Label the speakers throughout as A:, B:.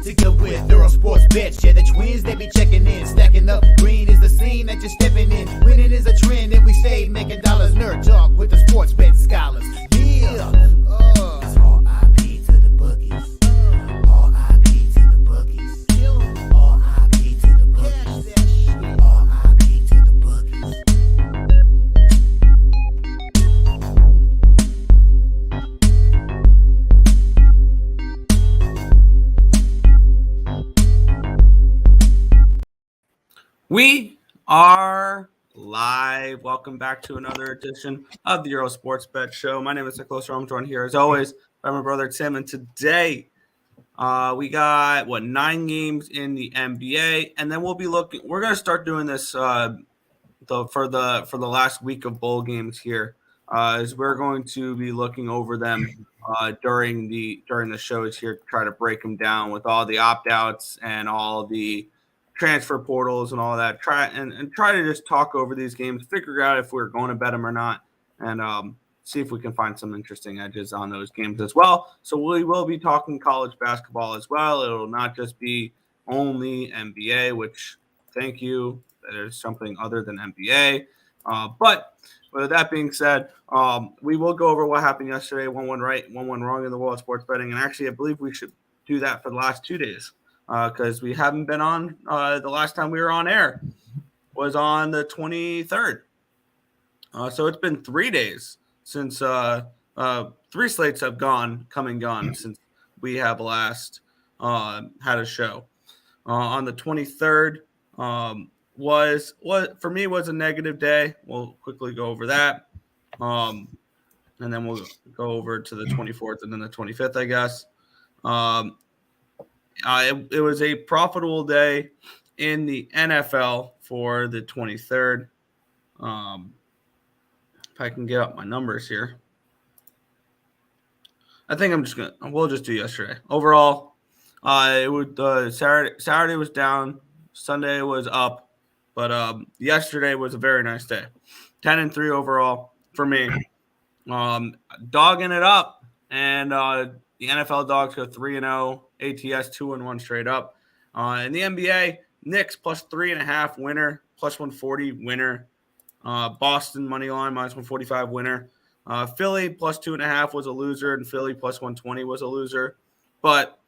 A: to get with Earle Sports Bets. Yeah, the twins, they be checking in. Stacking up green is the scene that you're stepping in. Winning is a trend and we stay making dollars. Nerd talk with the sports bet scholars. Yeah. It's R.I.P. to the bookies. R.I.P. to the bookies. R.I.P. to the bookies. R.I.P. to the bookies.
B: We are live. Welcome back to another edition of the Earle Sports Bet Show. My name is Nicholas. I'm joined here as always by my brother Tim. And today we got 9 games in the NBA, and then we'll be looking. We're going to start doing this for the last week of bowl games here, as we're going to be looking over them during the shows here to try to break them down with all the opt outs and all the transfer portals and all that. Try to just talk over these games, figure out if we're going to bet them or not, and see if we can find some interesting edges on those games as well. So we will be talking college basketball as well. It will not just be only NBA, which thank you. There's something other than NBA. But with that being said, we will go over what happened yesterday. 1-1 right, 1-1 wrong in the world of sports betting. And actually, I believe we should do that for the last 2 days. Because we haven't been on. The last time we were on air was on the 23rd. So it's been 3 days since 3 slates have come and gone since we have last had a show. On the 23rd was for me was a negative day. We'll quickly go over that. And then we'll go over to the 24th and then the 25th, I guess. It was a profitable day in the NFL for the 23rd. If I can get up my numbers here. I think we'll just do yesterday. Overall, it was Saturday was down, Sunday was up, but yesterday was a very nice day. 10-3 overall for me. Dogging it up, and the NFL dogs go 3-0. ATS 2-1 straight up. In the NBA, Knicks plus 3.5 winner, plus 140 winner. Boston money line minus 145 winner. Philly plus 2.5 was a loser, and Philly plus 120 was a loser. But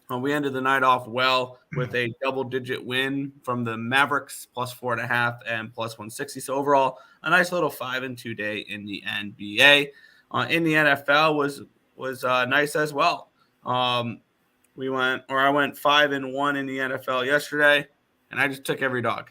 B: we ended the night off well with a double-digit win from the Mavericks plus 4.5 and plus 160. So overall, a nice little 5-2 day in the NBA. In the NFL was nice as well. I went 5-1 in the NFL yesterday, and I just took every dog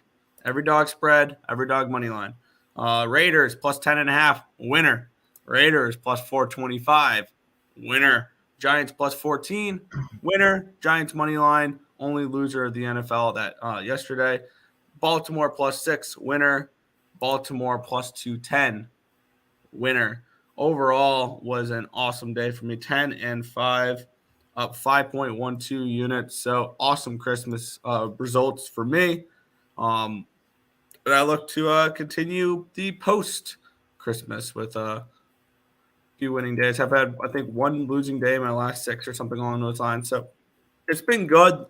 B: spread, every dog money line. Raiders plus 10.5 winner. Raiders plus 425 winner. Giants plus 14 winner. Giants money line, only loser of the NFL that yesterday. Baltimore plus 6 winner. Baltimore plus 210 winner. Overall was an awesome day for me. 10-5. Up 5.12 units. So awesome Christmas results for me. But I look to continue the post-Christmas with a few winning days. I've had, I think, 1 losing day in my last 6 or something along those lines. So it's been good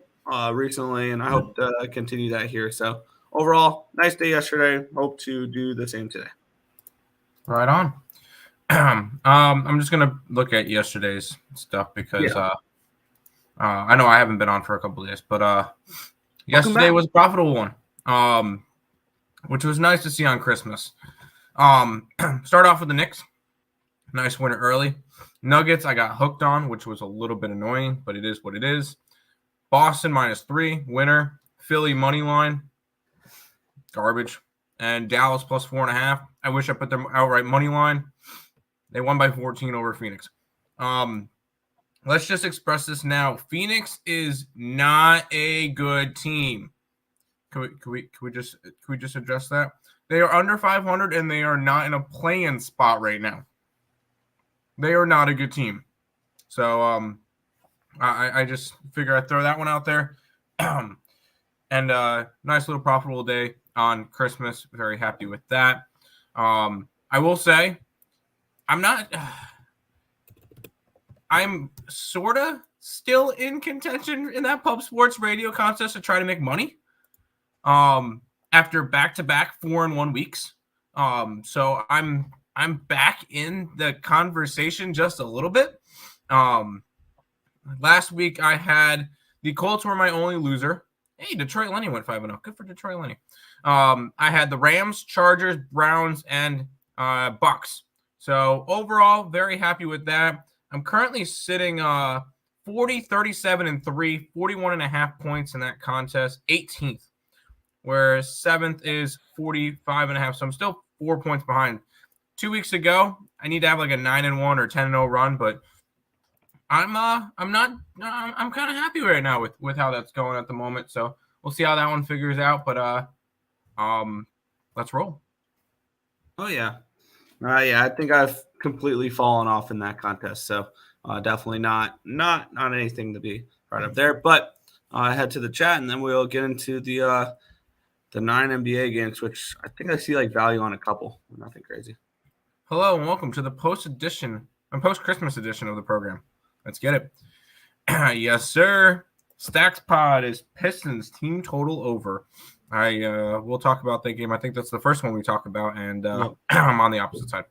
B: recently, and I hope to continue that here. So overall, nice day yesterday. Hope to do the same today.
C: Right on. I'm just going to look at yesterday's stuff because I know I haven't been on for a couple of days, but yesterday was a profitable one, which was nice to see on Christmas. Start off with the Knicks. Nice winner early. Nuggets I got hooked on, which was a little bit annoying, but it is what it is. Boston minus 3, winner. Philly money line, garbage. And Dallas plus 4.5. I wish I put them outright money line. They won by 14 over Phoenix. Let's just express this now. Phoenix is not a good team. Can we just address that? They are under 500 and they are not in a play-in spot right now. They are not a good team. So I just figure I'd throw that one out there. And nice little profitable day on Christmas. Very happy with that. I will say I'm sort of still in contention in that pub sports radio contest to try to make money. After back-to-back 4-1 weeks. So I'm back in the conversation just a little bit. Last week I had the Colts were my only loser. Hey, Detroit Lenny went 5-0. Good for Detroit Lenny. I had the Rams, Chargers, Browns, and Bucks. So overall, very happy with that. I'm currently sitting 40, 37, and 3, 41.5 points in that contest, 18th. Whereas 7th is 45.5. So I'm still 4 points behind. 2 weeks ago, I need to have like a 9-1 or 10-0 run, but I'm kind of happy right now with how that's going at the moment. So we'll see how that one figures out. But let's roll.
B: Oh yeah. I think I've completely fallen off in that contest. So definitely not anything to be proud of there. But head to the chat and then we'll get into the 9 NBA games, which I think I see like value on a couple. Nothing crazy.
C: Hello and welcome to the post-Christmas edition of the program. Let's get it. Yes, sir. Stacks Pod is Pistons team total over. We'll talk about that game. I think that's the first one we talk about, and I'm on the opposite side.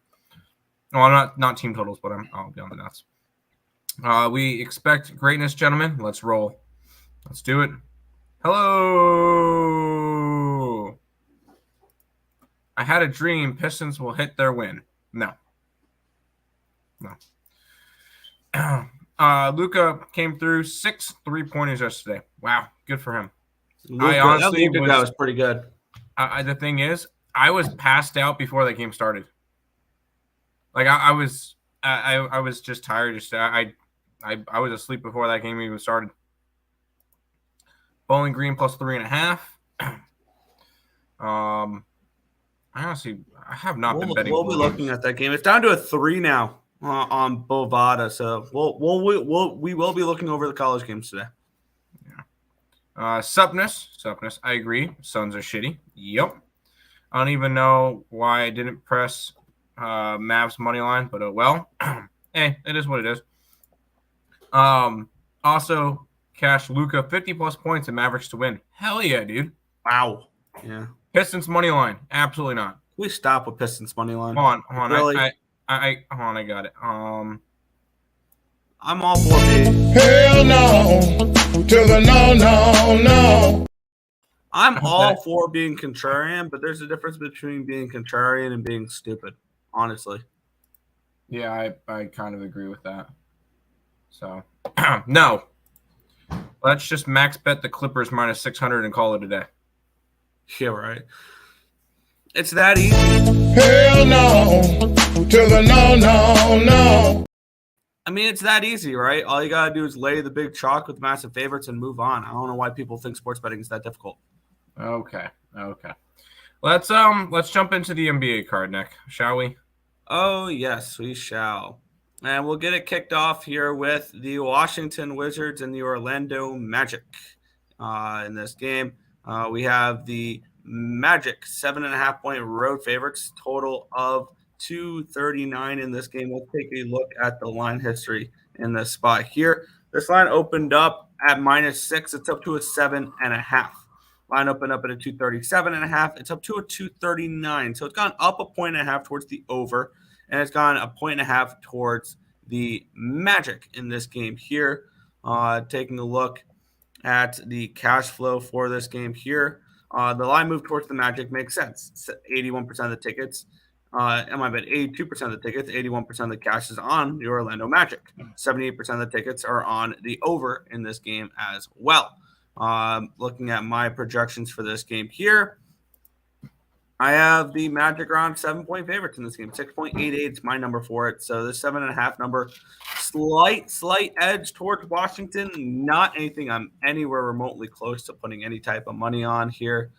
C: Well, I'm not team totals, but I'll be on the nuts. We expect greatness, gentlemen. Let's roll. Let's do it. Hello. I had a dream Pistons will hit their win. No. Luka came through 6 3-pointers yesterday. Wow, good for him.
B: I honestly think that was pretty good.
C: The thing is, I was passed out before that game started. Like I was just tired. I was asleep before that game even started. Bowling Green plus 3.5. I have not been betting.
B: We'll be looking at that game. It's down to a 3 now on Bovada, so we will be looking over the college games today.
C: Yeah. Supness. I agree. Suns are shitty. Yep. I don't even know why I didn't press Mavs money line, but well, hey, it is what it is. Also, cash Luka 50+ points and Mavericks to win. Hell yeah, dude.
B: Wow. Yeah.
C: Pistons money line. Absolutely not.
B: We stop with Pistons money line.
C: Hold on.
B: Really?
C: I got it.
B: I'm all for it.
D: Hell no. To the no.
B: I'm all for being contrarian, but there's a difference between being contrarian and being stupid, honestly.
C: Yeah, I kind of agree with that. So, no. Let's just max bet the Clippers minus 600 and call it a day.
B: Yeah, right. It's that easy.
D: Hell no. To the no.
B: I mean, it's that easy, right? All you got to do is lay the big chalk with massive favorites and move on. I don't know why people think sports betting is that difficult.
C: Okay. Let's jump into the NBA card, Nick, shall we?
B: Oh, yes, we shall. And we'll get it kicked off here with the Washington Wizards and the Orlando Magic. In this game, we have the Magic 7.5-point road favorites, total of 239 in this game. We'll take a look at the line history in this spot here. This line opened up at -6. It's up to a 7.5. Line opened up at a 237.5. It's up to a 239. So it's gone up 1.5 points towards the over, and it's gone 1.5 points towards the Magic in this game here. Taking a look at the cash flow for this game here. The line move towards the Magic makes sense. 81% of the tickets. 82% of the tickets, 81% of the cash is on the Orlando Magic. 78% of the tickets are on the over in this game as well. Looking at my projections for this game here, I have the Magic around 7-point favorites in this game. 6.88 is my number for it. So this 7.5 number, slight edge towards Washington. Not anything I'm anywhere remotely close to putting any type of money on here.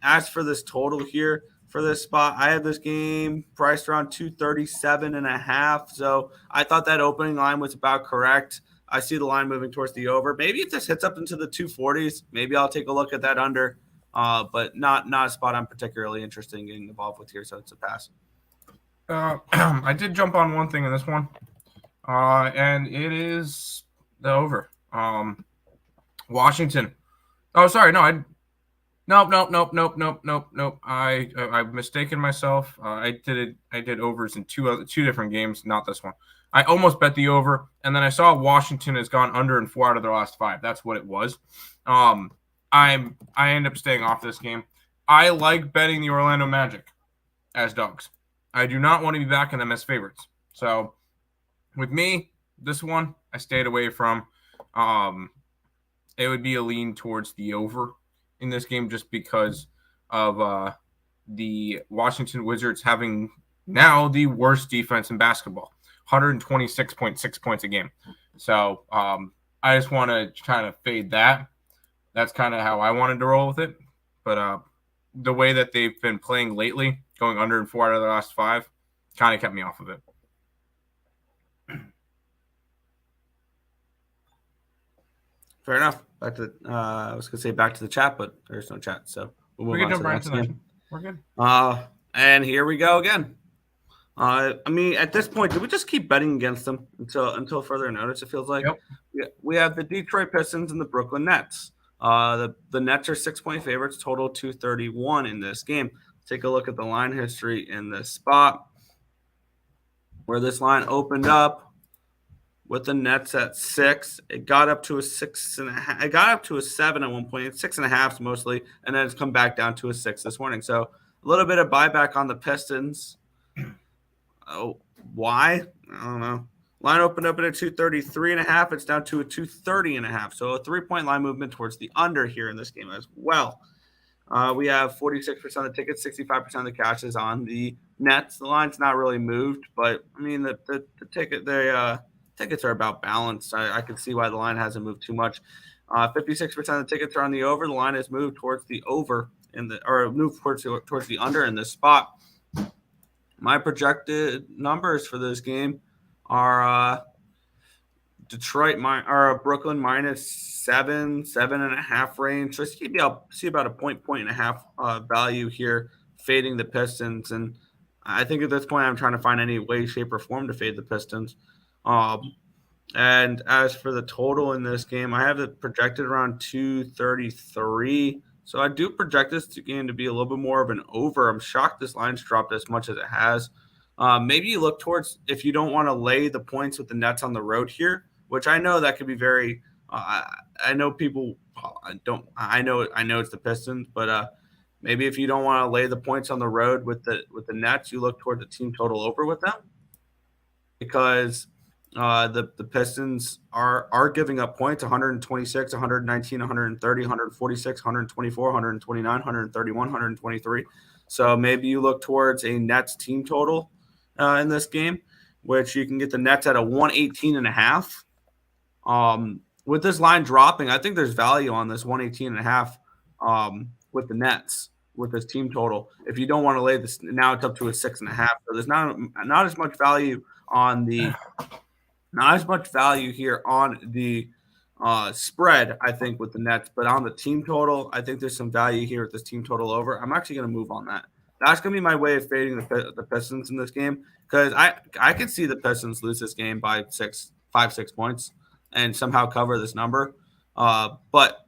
B: As for this total here, for this spot, I have this game priced around 237.5. So I thought that opening line was about correct. I see the line moving towards the over. Maybe if this hits up into the 240s, maybe I'll take a look at that under. But not a spot I'm particularly interested in getting involved with here, so it's a pass.
C: I did jump on one thing in this one, and it is the over. Washington. Oh, sorry. No, Nope. I've mistaken myself. I did overs in two different games, not this one. I almost bet the over, and then I saw Washington has gone under in 4 out of their last 5. That's what it was. I end up staying off this game. I like betting the Orlando Magic as dogs. I do not want to be backing them as favorites. So with me, this one I stayed away from. It would be a lean towards the over in this game just because of the Washington Wizards having now the worst defense in basketball, 126.6 points a game. So I just want to kind of fade that. That's kind of how I wanted to roll with it. But the way that they've been playing lately, going under in 4 out of the last 5, kind of kept me off of it.
B: Fair enough. Back to I was gonna say back to the chat, but there's no chat, so we'll move on to the next game.
C: We're good.
B: And here we go again. I mean, at this point, do we just keep betting against them until further notice? It feels like we have the Detroit Pistons and the Brooklyn Nets. The Nets are 6-point favorites, total 231 in this game. Take a look at the line history in this spot where this line opened up with the Nets at 6. It got up to a 6.5. It got up to a 7 at one point. It's 6.5 mostly, and then it's come back down to a 6 this morning. So a little bit of buyback on the Pistons. Oh, why? I don't know. Line opened up at a 233.5. It's down to a 230.5. So a 3-point line movement towards the under here in this game as well. We have 46% of the tickets, 65% of the cash is on the Nets. The line's not really moved, but I mean the tickets are about balanced. I can see why the line hasn't moved too much. 56% of the tickets are on the over. The line has moved towards the over moved towards the under in this spot. My projected numbers for this game are Brooklyn minus 7.5 range. So see about a point and a half value here, fading the Pistons. And I think at this point, I'm trying to find any way, shape, or form to fade the Pistons. And as for the total in this game, I have it projected around 233. So I do project this game to be a little bit more of an over. I'm shocked this line's dropped as much as it has. Maybe you look towards, if you don't want to lay the points with the Nets on the road here, which I know that could be very. I know people don't. I know it's the Pistons, but maybe if you don't want to lay the points on the road with the Nets, you look toward the team total over with them, because the Pistons are giving up points: 126, 119, 130, 146, 124, 129, 131, 123. So maybe you look towards a Nets team total in this game, which you can get the Nets at a 118.5. With this line dropping, I think there's value on this 118.5 with the Nets with this team total. If you don't want to lay this, now it's up to a 6.5. So there's not as much value on the. Not as much value here on the spread, I think, with the Nets, but on the team total, I think there's some value here with this team total over. I'm actually going to move on that. That's going to be my way of fading the Pistons in this game, because I could see the Pistons lose this game by 6 points and somehow cover this number. But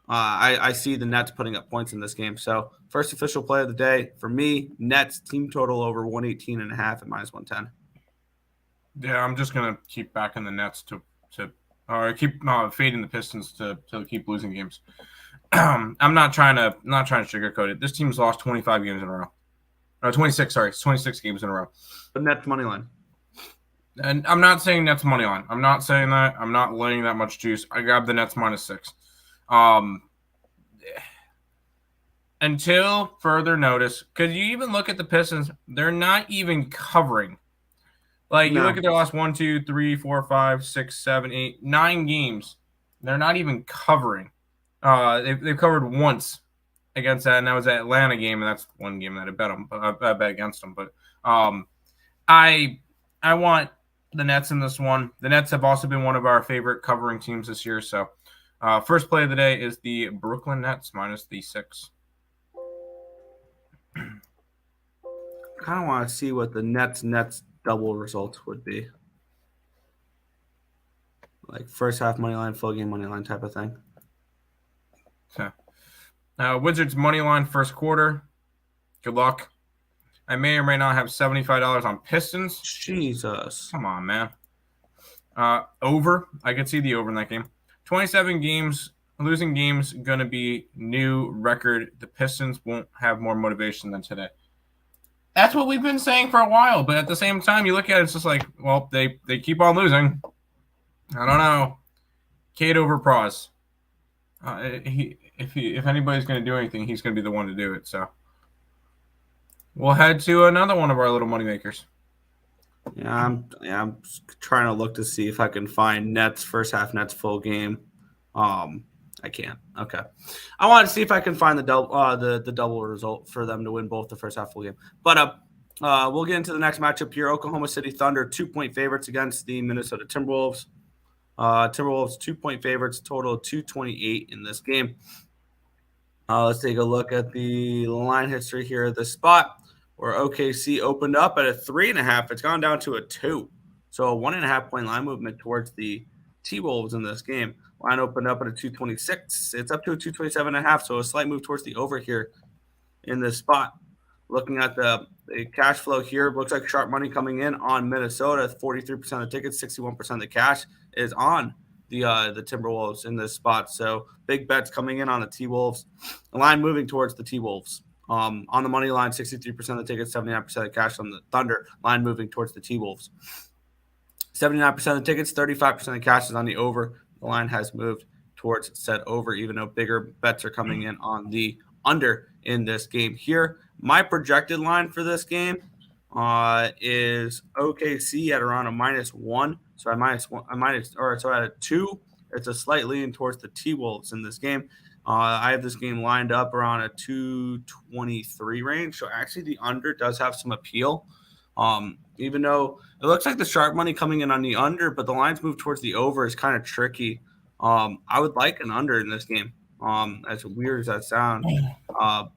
B: I see the Nets putting up points in this game. So first official play of the day for me, Nets team total over 118.5 at minus 110.
C: Yeah, I'm just gonna keep backing the Nets to keep fading the Pistons to keep losing games. I'm not trying to sugarcoat it. This team's lost 25 games in a row. 26 games in a row.
B: The Nets money line.
C: And I'm not saying Nets money line. I'm not saying that. I'm not laying that much juice. I grabbed the Nets minus 6. Until further notice, because you even look at the Pistons, they're not even covering. Like, you look at their last 1, 2, 3, 4, 5, 6, 7, 8, 9 games. They're not even covering. They've covered once against that, and that was that Atlanta game, and that's one game that I bet against them. But I want the Nets in this one. The Nets have also been one of our favorite covering teams this year. So first play of the day is the Brooklyn Nets minus the 6.
B: Kind of want to see what the Nets double results would be. like first half money line, full game money line type of thing.
C: Okay. Wizards money line first quarter. Good luck. I may or may not have $75 on Pistons.
B: Jesus.
C: Come on, man. Over. I could see the over in that game. 27 games. Losing games going to be new record. The Pistons won't have more motivation than today. That's what we've been saying for a while. But at the same time, you look at it, it's just like, well, they keep on losing. I don't know. Cade over Pros. If anybody's going to do anything, he's going to be the one to do it. So we'll head to another one of our little moneymakers.
B: Yeah, I'm trying to look to see if I can find Nets first half Nets full game. I can't. Okay, I want to see if I can find the double result for them to win both the first half full game. But we'll get into the next matchup here. Oklahoma City Thunder 2-point favorites against the Minnesota Timberwolves. Timberwolves 2-point favorites, total of 228 in this game. Let's take a look at the line history here at this spot where OKC opened up at a 3.5. It's gone down to a 2. So a 1.5 point line movement towards the T-Wolves in this game. Line opened up at a 226. It's up to a 227.5. So a slight move towards the over here in this spot. Looking at the cash flow here, looks like sharp money coming in on Minnesota. 43% of the tickets, 61% of the cash is on the Timberwolves in this spot. So big bets coming in on the T-Wolves. The line moving towards the T-Wolves. On the money line, 63% of the tickets, 79% of the cash on the Thunder. Line moving towards the T-Wolves. 79% of the tickets, 35% of the cash is on the over. The line has moved towards said over, even though bigger bets are coming in on the under in this game here. My projected line for this game is OKC at around a -1. So at a 2. It's a slight lean towards the T-Wolves in this game. I have this game lined up around a 223 range. So actually the under does have some appeal. Even though it looks like the sharp money coming in on the under, but the lines move towards the over is kind of tricky. I would like an under in this game, as weird as that sounds.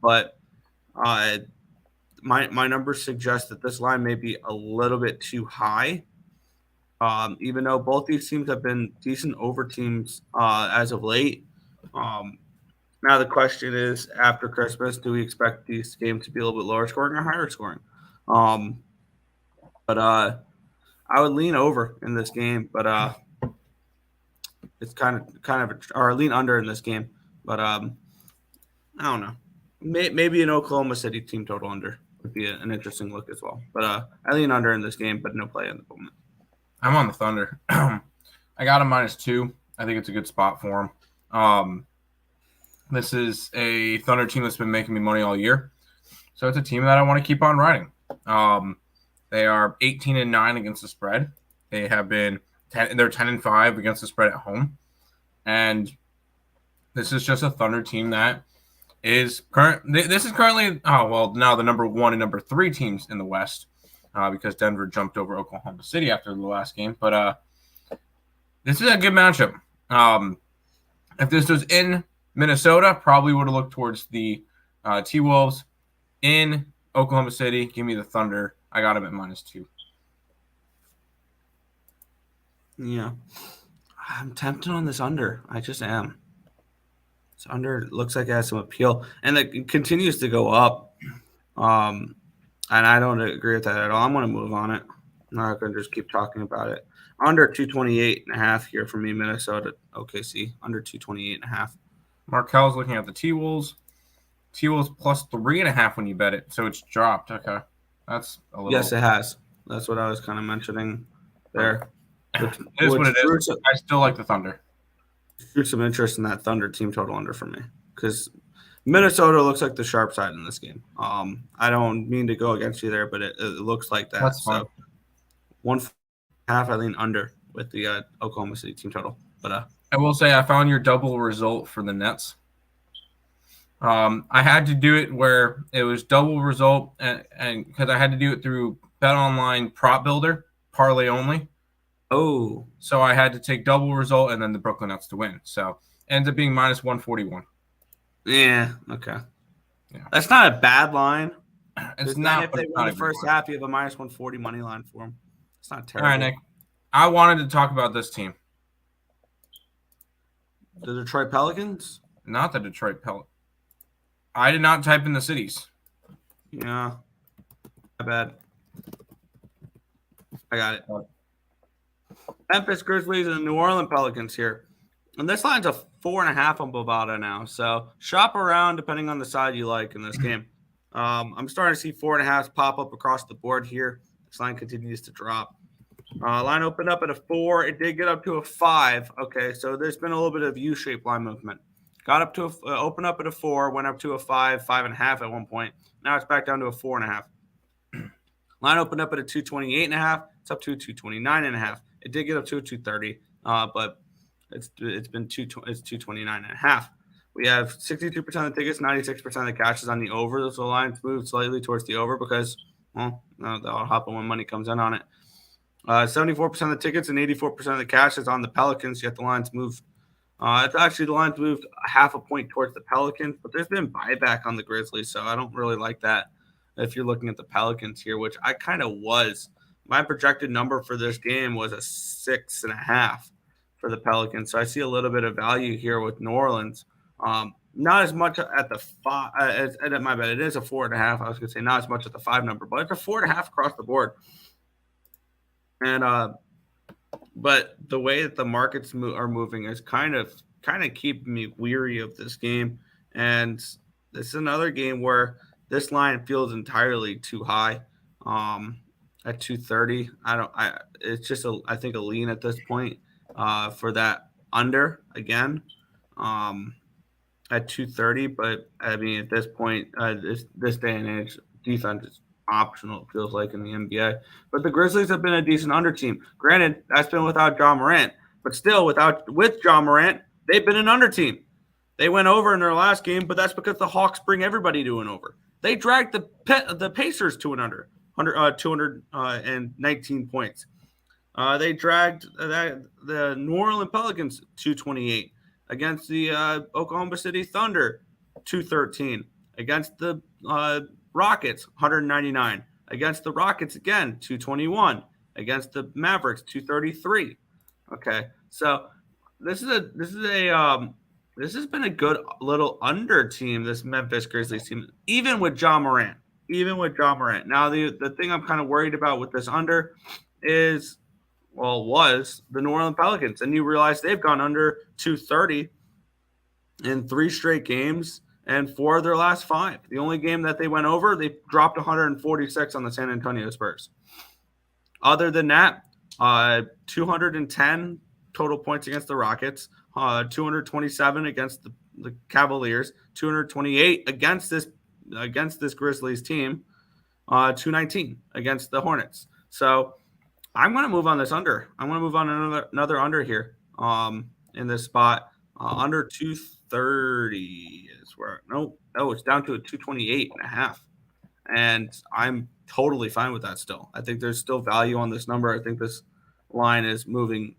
B: But my numbers suggest that this line may be a little bit too high. Even though both these teams have been decent over teams as of late. Now the question is, after Christmas, do we expect these games to be a little bit lower scoring or higher scoring? But I would lean over in this game, but it's kind of or lean under in this game. But I don't know. Maybe an Oklahoma City team total under would be an interesting look as well. But I lean under in this game, but no play in the moment.
C: I'm on the Thunder. I got a -2. I think it's a good spot for them. This is a Thunder team that's been making me money all year. So it's a team that I want to keep on riding. They are 18-9 against the spread. They have been they're 10-5 against the spread at home. And this is just a Thunder team that is this is currently now the number 1 and number 3 teams in the West, because Denver jumped over Oklahoma City after the last game. But this is a good matchup. If this was in Minnesota, probably would have looked towards the T-Wolves. In Oklahoma City, give me the Thunder. I got him at -2.
B: Yeah. I'm tempted on this under. I just am. This under looks like it has some appeal. And it continues to go up. And I don't agree with that at all. I'm going to move on it. I'm not going to just keep talking about it. Under 228.5 here for me, Minnesota, OKC. Under 228.5.
C: Markel's looking at the T-Wolves. T-Wolves plus 3.5 when you bet it. So it's dropped. Okay. That's a little.
B: Yes, it has. That's what I was kind of mentioning there.
C: It is what it is. I still like the Thunder.
B: There's some interest in that Thunder team total under for me because Minnesota looks like the sharp side in this game. I don't mean to go against you there, but it looks like that.
C: That's fine.
B: So 1.5, I lean under with the Oklahoma City team total. But
C: I will say I found your double result for the Nets. I had to do it where it was double result, and because I had to do it through Bet Online Prop Builder, parlay only.
B: Oh,
C: so I had to take double result and then the Brooklyn Nets to win. So it ends up being -141.
B: Yeah. Okay.
C: Yeah.
B: That's not a bad line.
C: It's not.
B: If they win the first half, you have a -140 money line for them. It's not terrible.
C: All right, Nick. I wanted to talk about this team.
B: The Detroit Pelicans?
C: Not the Detroit Pelicans. I did not type in the cities.
B: Yeah. My bad. I got it. Memphis Grizzlies and the New Orleans Pelicans here. And this line's a 4.5 on Bovada now. So shop around depending on the side you like in this game. I'm starting to see 4.5s pop up across the board here. This line continues to drop. Line opened up at a 4. It did get up to a 5. Okay, so there's been a little bit of U-shaped line movement. Got up to open up at a 4, went up to a 5, 5.5 at one point. Now it's back down to a 4.5. Line opened up at a 228.5. It's up to a 229.5. It did get up to a 230, but it's 229.5. We have 62% of the tickets, 96% of the cash is on the over. So the lines moved slightly towards the over because, well, that'll happen when money comes in on it. 74% of the tickets and 84% of the cash is on the Pelicans, yet the lines moved. The lines moved a half a point towards the Pelicans, but there's been buyback on the Grizzlies, so I don't really like that if you're looking at the Pelicans here, which I kind of was. My projected number for this game was a 6.5 for the Pelicans, so I see a little bit of value here with New Orleans. Not as much at the 5. My bad, it is a 4.5. I was going to say not as much at the 5 number, but it's a 4.5 across the board. And but the way that the markets are moving is kind of keeping me weary of this game. And this is another game where this line feels entirely too high. At 230, it's just I think a lean at this point for that under again at 230. But I mean, at this point, this day and age, defense is optional, it feels like, in the NBA. But the Grizzlies have been a decent under team. Granted, that's been without Ja Morant, but still with Ja Morant, they've been an under team. They went over in their last game, but that's because the Hawks bring everybody to an over. They dragged the Pacers to an under, 219 points. They dragged the New Orleans Pelicans 228 against the Oklahoma City Thunder 213 against the Rockets 199 against the Rockets again 221 against the Mavericks 233. Okay, so this has been a good little under team, this Memphis Grizzlies team, even with Ja Morant. Now the thing I'm kind of worried about with this under was the New Orleans Pelicans, and you realize they've gone under 230 in 3 straight games. And 4 of their last 5. The only game that they went over, they dropped 146 on the San Antonio Spurs. Other than that, 210 total points against the Rockets, 227 against the Cavaliers, 228 against this Grizzlies team, 219 against the Hornets. So I'm going to move on this under. I'm going to move on another under here in this spot. Under 230 is where it's down to a 228.5, and I'm totally fine with that still. I think there's still value on this number. I think this line is moving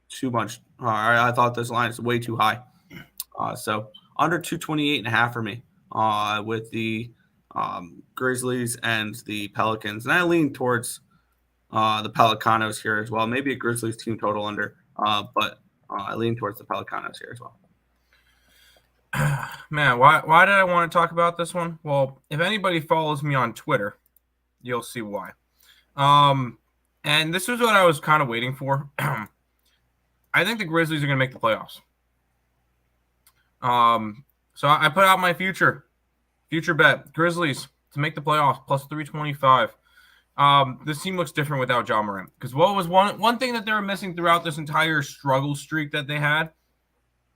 B: too much. I thought this line is way too high. So under 228.5 for me with the Grizzlies and the Pelicans, and I lean towards the Pelicanos here as well. Maybe a Grizzlies team total under, but I lean towards the Pelicanos here as well.
C: Man, why did I want to talk about this one? Well, if anybody follows me on Twitter, you'll see why. And this is what I was kind of waiting for. I think the Grizzlies are going to make the playoffs. So I put out my future bet. Grizzlies to make the playoffs, plus 325. This team looks different without Ja Morant. Because what was one thing that they were missing throughout this entire struggle streak that they had?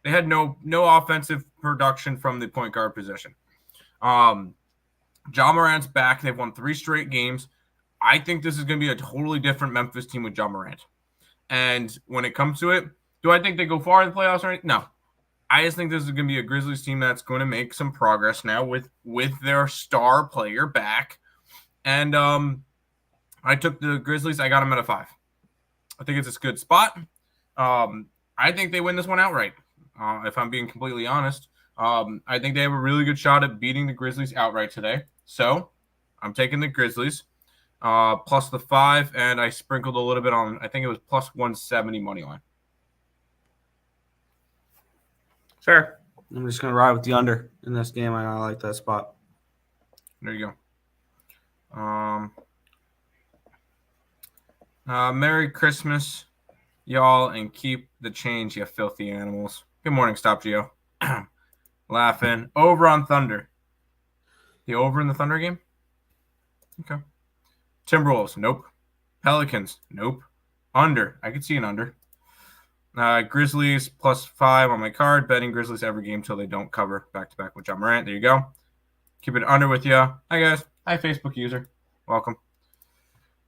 C: They had no offensive production from the point guard position. Ja Morant's back. They've won 3 straight games. I think this is going to be a totally different Memphis team with Ja Morant. And when it comes to it, do I think they go far in the playoffs or anything? No. I just think this is going to be a Grizzlies team that's going to make some progress now with their star player back. And I took the Grizzlies. I got them at a 5. I think it's a good spot. I think they win this one outright. If I'm being completely honest, I think they have a really good shot at beating the Grizzlies outright today. So I'm taking the Grizzlies plus the 5, and I sprinkled a little bit on, I think it was plus 170 money line.
B: Fair. I'm just going to ride with the under in this game. I like that spot.
C: There you go. Merry Christmas, y'all, and keep the change, you filthy animals. Good morning, Stop Geo. Laughing. Over on Thunder. The over in the Thunder game? Okay. Timberwolves, nope. Pelicans, nope. Under. I could see an under. Grizzlies +5 on my card. Betting Grizzlies every game till they don't cover back-to-back with John Morant. There you go. Keep it under with you. Hi, guys. Hi, Facebook user. Welcome.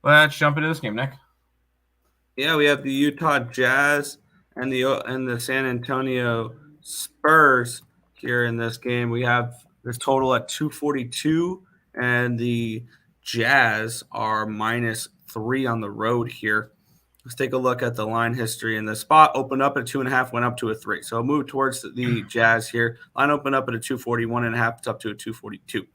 C: Let's jump into this game, Nick.
B: Yeah, we have the Utah Jazz and the San Antonio Spurs here in this game. We have this total at 242, and the Jazz are -3 on the road here. Let's take a look at the line history. In the spot opened up at 2.5, went up to a 3. So move towards the Jazz here. Line opened up at a 241.5. It's up to a 242.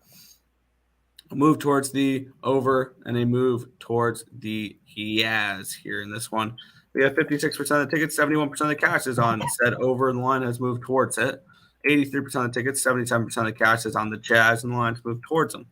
B: A move towards the over and a move towards the Jazz here in this one. We have 56% of the tickets, 71% of the cash is on said over, and the line has moved towards it. 83% of the tickets, 77% of the cash is on the Jazz, and the line's moved towards them.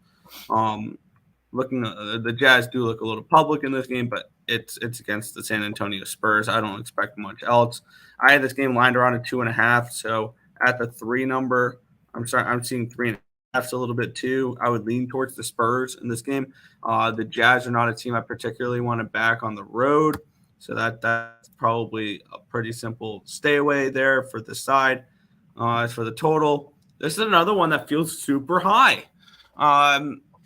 B: The Jazz do look a little public in this game, but it's against the San Antonio Spurs. I don't expect much else. I had this game lined around a 2.5, so at the 3 number, I'm seeing 3.5 a little bit too. I would lean towards the Spurs in this game. The Jazz are not a team I particularly want to back on the road, so that's probably a pretty simple stay away there for the side. As for the total, this is another one that feels super high.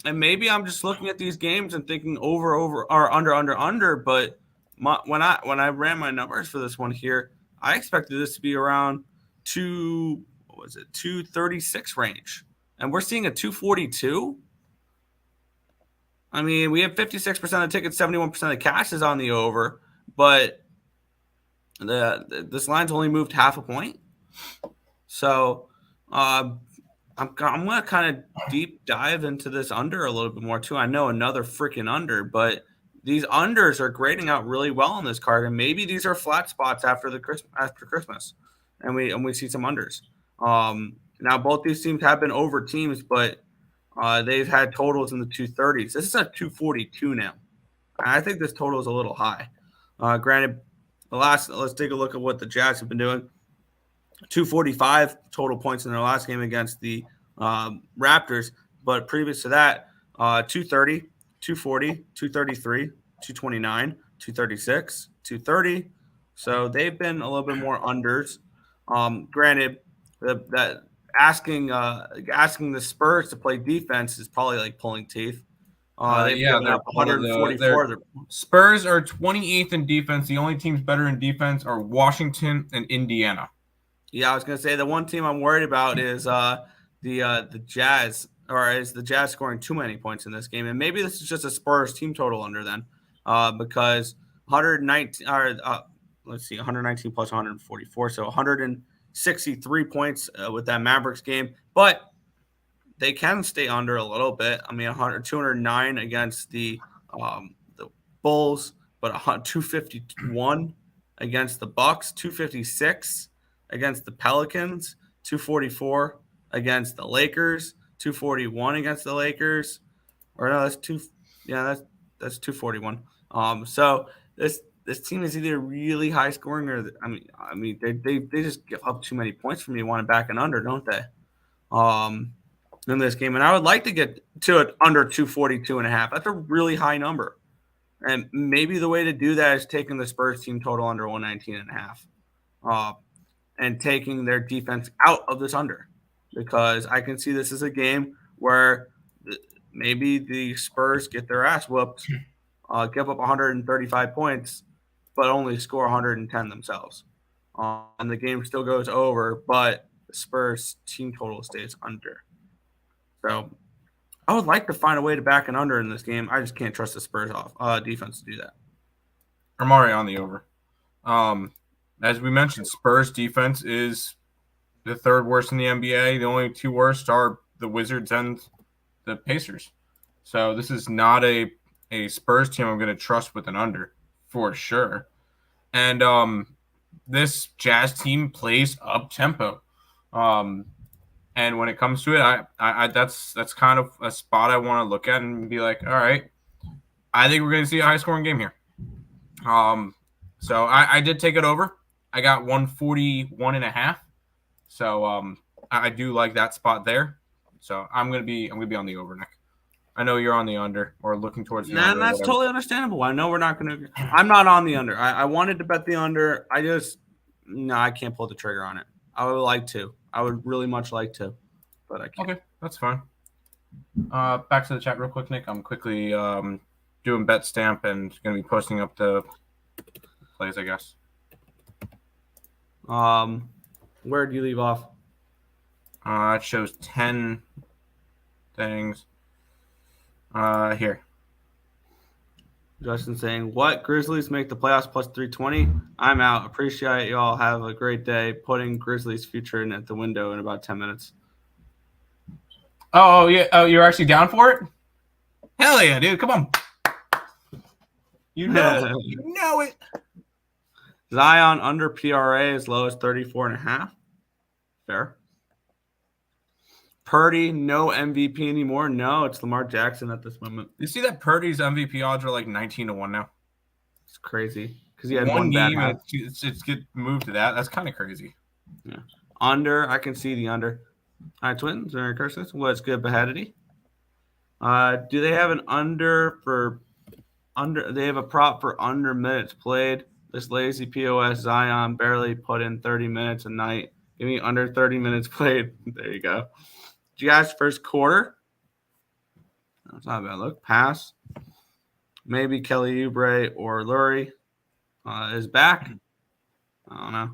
B: And maybe I'm just looking at these games and thinking over, or under. But when I ran my numbers for this one here, I expected this to be around 236 range, and we're seeing a 242. I mean, we have 56% of the tickets, 71% of the cash is on the over, but this line's only moved half a point. So I'm going to kind of deep dive into this under a little bit more too. I know another freaking under, but these unders are grading out really well on this card, and maybe these are flat spots after Christmas, and we see some unders. Now both these teams have been over teams, but they've had totals in the 230s. This is a 242 now. I think this total is a little high. Granted, let's take a look at what the Jazz have been doing. 245 total points in their last game against the Raptors, but previous to that, 230, 240, 233, 229, 236, 230. So they've been a little bit more unders. Granted, that asking the Spurs to play defense is probably like pulling teeth. They've given up 144.
C: Spurs are 28th in defense. The only teams better in defense are Washington and Indiana.
B: Yeah, I was going to say the one team I'm worried about is the Jazz, or is the Jazz scoring too many points in this game? And maybe this is just a Spurs team total under then, because 119, let's see, 119 plus 144, so 163 points with that Mavericks game. But they can stay under a little bit. I mean, 209 against the Bulls, but 251 against the Bucks, 256 against the Pelicans, 244 against the Lakers, 241 against the Lakers, or no, that's 241. So this team is either really high scoring, or I mean they just give up too many points for me to want to back an under, don't they? In this game, and I would like to get to it under 242.5. That's a really high number, and maybe the way to do that is taking the Spurs team total under 119.5. And taking their defense out of this under, because I can see this as a game where maybe the Spurs get their ass whooped, give up 135 points, but only score 110 themselves. And the game still goes over, but the Spurs team total stays under. So I would like to find a way to back an under in this game. I just can't trust the Spurs defense to do that.
C: Amari on the over. As we mentioned, Spurs defense is the third worst in the NBA. The only two worst are the Wizards and the Pacers. So this is not a Spurs team I'm going to trust with an under for sure. And this Jazz team plays up tempo. And when it comes to it, I that's kind of a spot I want to look at and be like, all right, I think we're going to see a high scoring game here. So I did take it over. I got 141.5. So I do like that spot there. So I'm gonna be on the over, Nick. I know you're on the under or looking towards the
B: Nah,
C: under.
B: that's totally understandable. I know we're not going to. I'm not on the under. I wanted to bet the under. I can't pull the trigger on it. I would like to. I would really much like to, but I can't.
C: Okay, that's fine. Back to the chat real quick, Nick. I'm quickly doing bet stamp and going to be posting up the plays, I guess.
B: Where do you leave off?
C: It shows 10 things. Here.
B: Justin saying, what? Grizzlies make the playoffs plus 320? I'm out. Appreciate y'all. Have a great day. Putting Grizzlies' future in at the window in about 10 minutes.
C: Oh, yeah. Oh, you're actually down for it? Hell yeah, dude. Come on. You know it. You know it.
B: Zion under PRA as low as 34.5. Fair. Purdy, no MVP anymore. No, it's Lamar Jackson at this moment.
C: You see that Purdy's MVP odds are like 19-1 now.
B: It's crazy because he had one bad
C: game.
B: match.
C: It's get moved to that. That's kind of crazy.
B: Yeah. Under. I can see the under. All right, Twins. Merry Christmas. What's good, Behedity? Do they have an under for under? They have a prop for under minutes played. This lazy POS Zion barely put in 30 minutes a night. Give me under 30 minutes played. There you go. Did you guys first quarter? That's not a bad look. Pass. Maybe Kelly Oubre or Lurie is back. I don't know.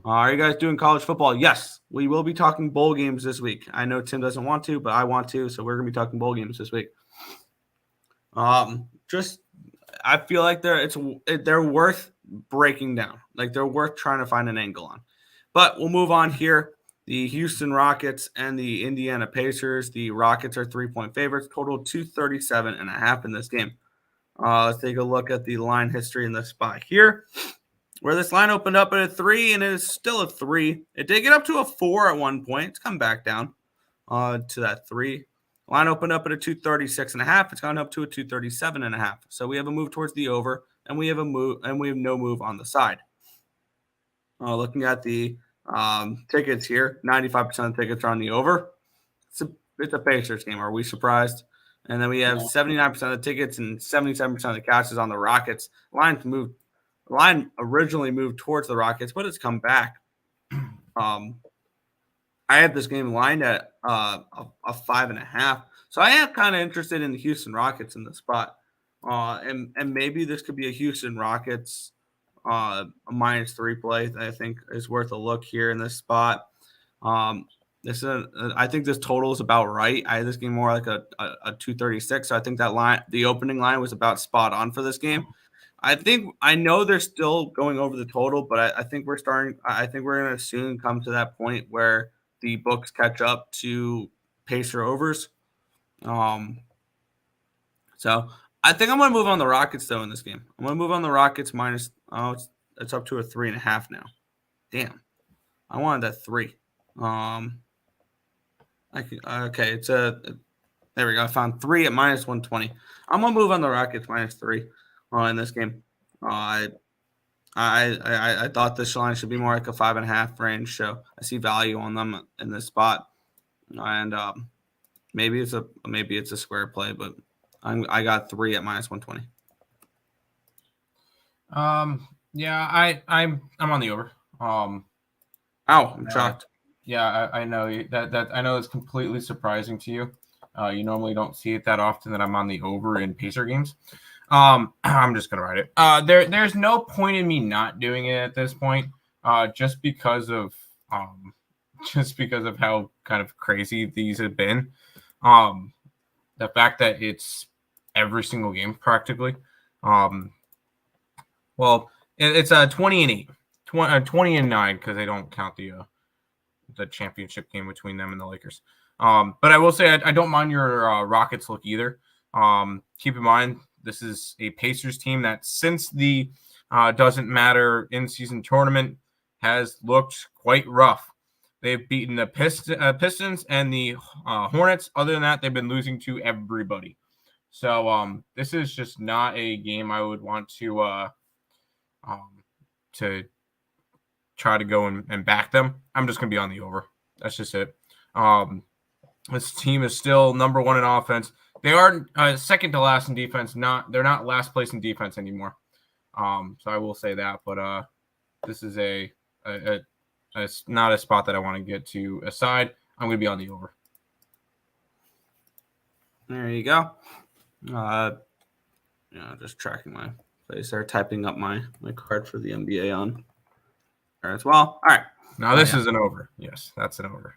B: Are you guys doing college football? Yes. We will be talking bowl games this week. I know Tim doesn't want to, but I want to, so we're going to be talking bowl games this week. I feel like they're worth breaking down. Like they're worth trying to find an angle on. But we'll move on here. The Houston Rockets and the Indiana Pacers. The Rockets are 3-point favorites, total 237.5 in this game. Let's take a look at the line history in this spot here, where this line opened up at a 3, and it is still a 3. It did get up to a 4 at one point. It's come back down to that 3. Line opened up at a 236.5. It's gone up to a 237.5. So we have a move towards the over, and we have no move on the side. Looking at the tickets here, 95% of the tickets are on the over. It's a Pacers game. Are we surprised? And then we have 79% of the tickets and 77% of the cash is on the Rockets. Line originally moved towards the Rockets, but it's come back. I had this game lined at a 5.5. So I am kind of interested in the Houston Rockets in the spot. And maybe this could be a Houston Rockets a -3 play that I think is worth a look here in this spot. I think this total is about right. I had this game more like a 236. So I think that line, the opening line, was about spot on for this game. I know they're still going over the total, but I think we're going to soon come to that point where the books catch up to Pacer overs. So I think I'm going to move on the Rockets though in this game. I'm going to move on the Rockets minus. Oh, it's up to a 3.5 now. Damn, I wanted that 3. Okay, there we go. I found 3 at -120. I'm gonna move on the Rockets -3 in this game. I thought this line should be more like a 5.5 range, so I see value on them in this spot. And maybe it's a square play, but I got 3 at -120.
C: Yeah, I'm on the over.
B: I'm shocked.
C: Yeah, I know that I know it's completely surprising to you. You normally don't see it that often that I'm on the over in Pacer games. I'm just gonna write it. There's no point in me not doing it at this point. Just because of how kind of crazy these have been. The fact that it's every single game practically. Well, it's 20-8, 20-9 because they don't count the championship game between them and the Lakers. But I will say I don't mind your Rockets look either. Keep in mind this is a Pacers team that since the doesn't matter in-season tournament has looked quite rough. They've beaten the Pistons and the Hornets. Other than that, they've been losing to everybody. So this is just not a game I would want to try to go and back them. I'm just going to be on the over. That's just it. This team is still number one in offense. They are second to last in defense. They're not last place in defense anymore. So I will say that. But this is it's not a spot that I want to get to aside. I'm going to be on the over.
B: There you go. Just tracking my place there, typing up my card for the NBA on there as well. All right.
C: Now this is an over. Yes, that's an over.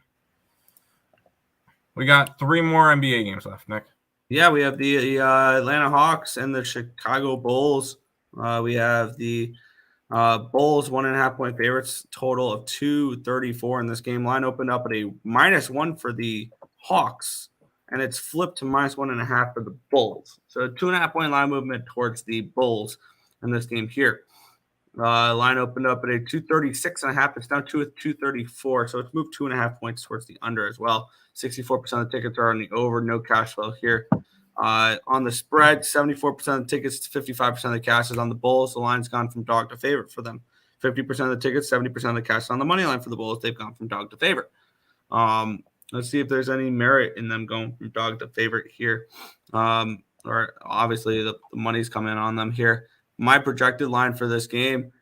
C: We got 3 more NBA games left, Nick.
B: Yeah, we have the Atlanta Hawks and the Chicago Bulls. We have the Bulls 1.5 point favorites, total of 234 in this game. Line opened up at a -1 for the Hawks, and it's flipped to -1.5 for the Bulls. So 2.5 point line movement towards the Bulls in this game here. Line opened up at a 236.5. It's down to 234, so it's moved 2.5 points towards the under as well. 64% of the tickets are on the over. No cash flow here. On the spread, 74% of the tickets, 55% of the cash is on the Bulls. The line's gone from dog to favorite for them. 50% of the tickets, 70% of the cash is on the money line for the Bulls. They've gone from dog to favorite. Let's see if there's any merit in them going from dog to favorite here. Or obviously the money's coming on them here. My projected line for this game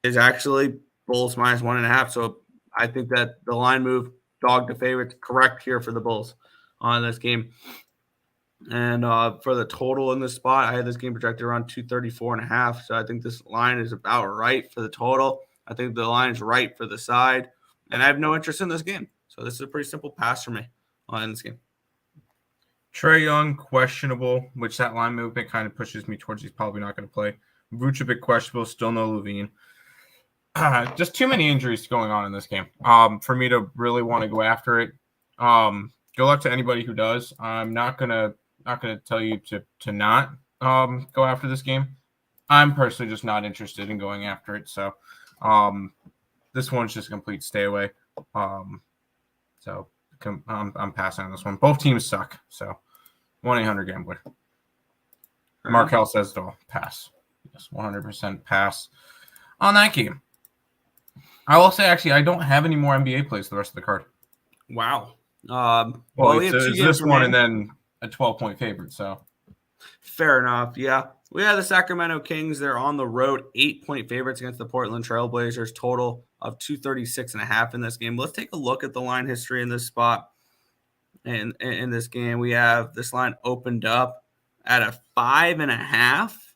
B: is actually Bulls -1.5. So I think that the line move dog to favorite is correct here for the Bulls on this game. And for the total in this spot, I had this game projected around 234.5. So I think this line is about right for the total. I think the line is right for the side. And I have no interest in this game. So this is a pretty simple pass for me in this game.
C: Trae Young, questionable, which that line movement kind of pushes me towards he's probably not going to play. Vucevic, questionable, still no Levine. Just too many injuries going on in this game for me to really want to go after it. Good luck to anybody who does. I'm not gonna tell you to not go after this game. I'm personally just not interested in going after it. So this one's just a complete stay away. So I'm passing on this one. Both teams suck. So 1-800-GAMBLER. Markel says it all. Pass. Yes, 100% pass on that game. I will say, actually, I don't have any more NBA plays for the rest of the card.
B: Wow.
C: It's this one and then a 12-point favorite. So
B: fair enough. Yeah. We have the Sacramento Kings. They're on the road, 8-point favorites against the Portland Trailblazers, total of 236.5 in this game. Let's take a look at the line history in this spot. And in this game, we have this line opened up at a 5.5.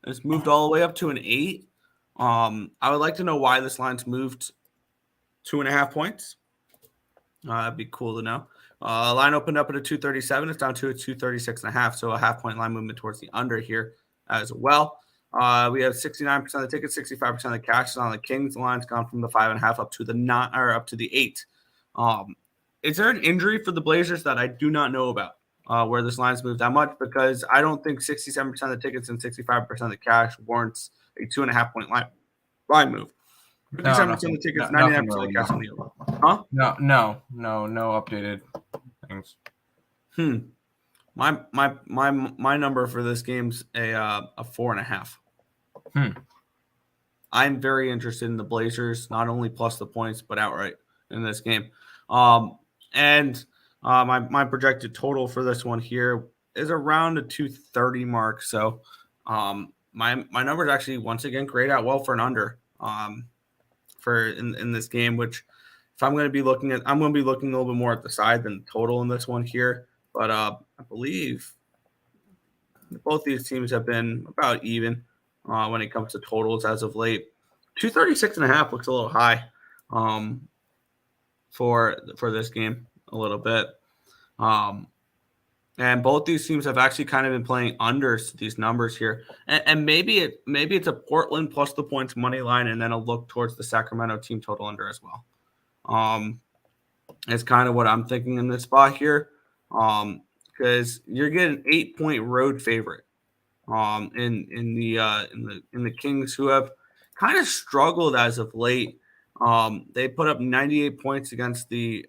B: It's moved all the way up to an 8. I would like to know why this line's moved 2.5 points. That'd be cool to know. Line opened up at a 237. It's down to a 236.5. So a half-point line movement towards the under here as well. We have 69% of the tickets, 65% of the cash is on the Kings. The line's gone from the 5.5 up to the 9 or up to the 8. Is there an injury for the Blazers that I do not know about where this line's moved that much? Because I don't think 67% of the tickets and 65% of the cash warrants a 2.5-point line move. 57% of the tickets, 99% of the cash on the over. Huh?
C: No updated things.
B: My number for this game's a 4.5. I'm very interested in the Blazers, not only plus the points, but outright in this game. And my projected total for this one here is around a 230 mark. So my number is actually once again grayed out well for an under for in this game, which if I'm going to be looking at, I'm going to be looking a little bit more at the side than total in this one here. But I believe both these teams have been about even when it comes to totals as of late. 236.5 looks a little high for this game a little bit. And both these teams have actually kind of been playing unders to these numbers here. And maybe it's a Portland plus the points money line and then a look towards the Sacramento team total under as well. It's kind of what I'm thinking in this spot here. Because you're getting 8-point road favorite in the Kings, who have kind of struggled as of late They put up 98 points against the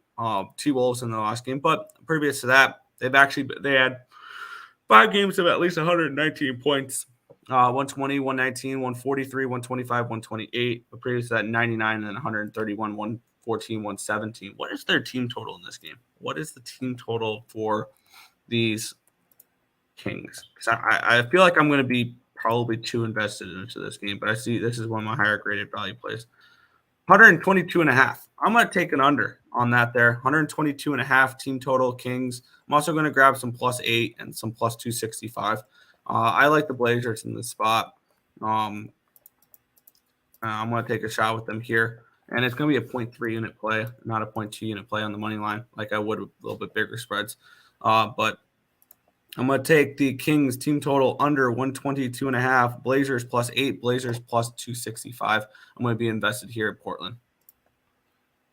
B: T-Wolves in the last game, but previous to that, they had 5 games of at least 119 points. 120, 119, 143, 125, 128. But previous to that, 99 and 131, 114, 117. What is their team total in this game? What is the team total for these Kings? Because I feel like I'm going to be probably too invested into this game, but I see this is one of my higher graded value plays. 122 and a half. I'm going to take an under on that there. 122 and a half team total Kings. I'm also going to grab some +8 and some +265. I like the Blazers in this spot. I'm going to take a shot with them here. And it's going to be a 0.3 unit play, not a 0.2 unit play on the money line, like I would with a little bit bigger spreads. But I'm going to take the Kings team total under 122 and a half, Blazers +8, Blazers +265. I'm going to be invested here at Portland.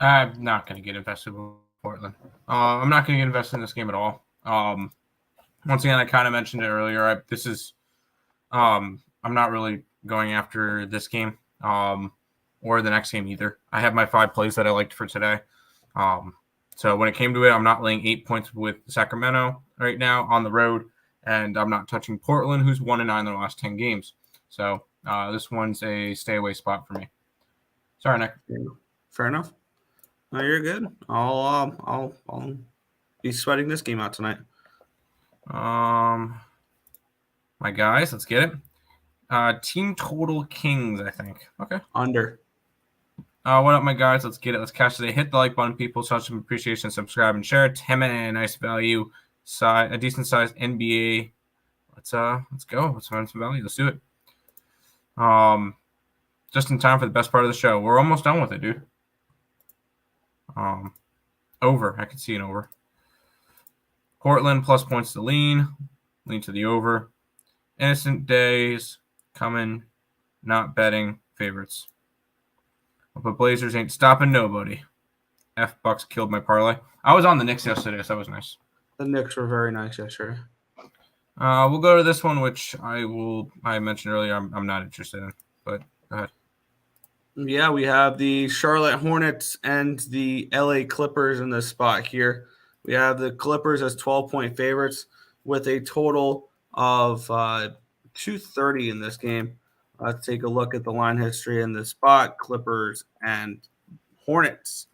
C: I'm not going to get invested with Portland. I'm not going to get invested in this game at all. Once again, I kind of mentioned it earlier. I'm not really going after this game or the next game either. I have my 5 plays that I liked for today. So when it came to it, I'm not laying 8 points with Sacramento right now on the road, and I'm not touching Portland, who's 1-9 in their last 10 games. So this one's a stay away spot for me. Sorry, Nick.
B: Fair enough. No, you're good. I'll be sweating this game out tonight.
C: My guys, let's get it. Team total Kings, I think. Okay.
B: Under.
C: What up, my guys? Let's get it. Let's cash it. Hit the like button, people. Show some appreciation, subscribe, and share. 10 minute, nice value, a decent sized NBA. Let's go. Let's find some value. Let's do it. Just in time for the best part of the show. We're almost done with it, dude. Over. I can see an over. Portland plus points to lean to the over. Innocent days coming, not betting favorites. But Blazers ain't stopping nobody. F-Bucks killed my parlay. I was on the Knicks yesterday, so that was nice.
B: The Knicks were very nice yesterday.
C: We'll go to this one, which I mentioned earlier I'm not interested in, but go ahead.
B: Yeah, we have the Charlotte Hornets and the LA Clippers in this spot here. We have the Clippers as 12-point favorites with a total of 230 in this game. Let's take a look at the line history in this spot, Clippers and Hornets,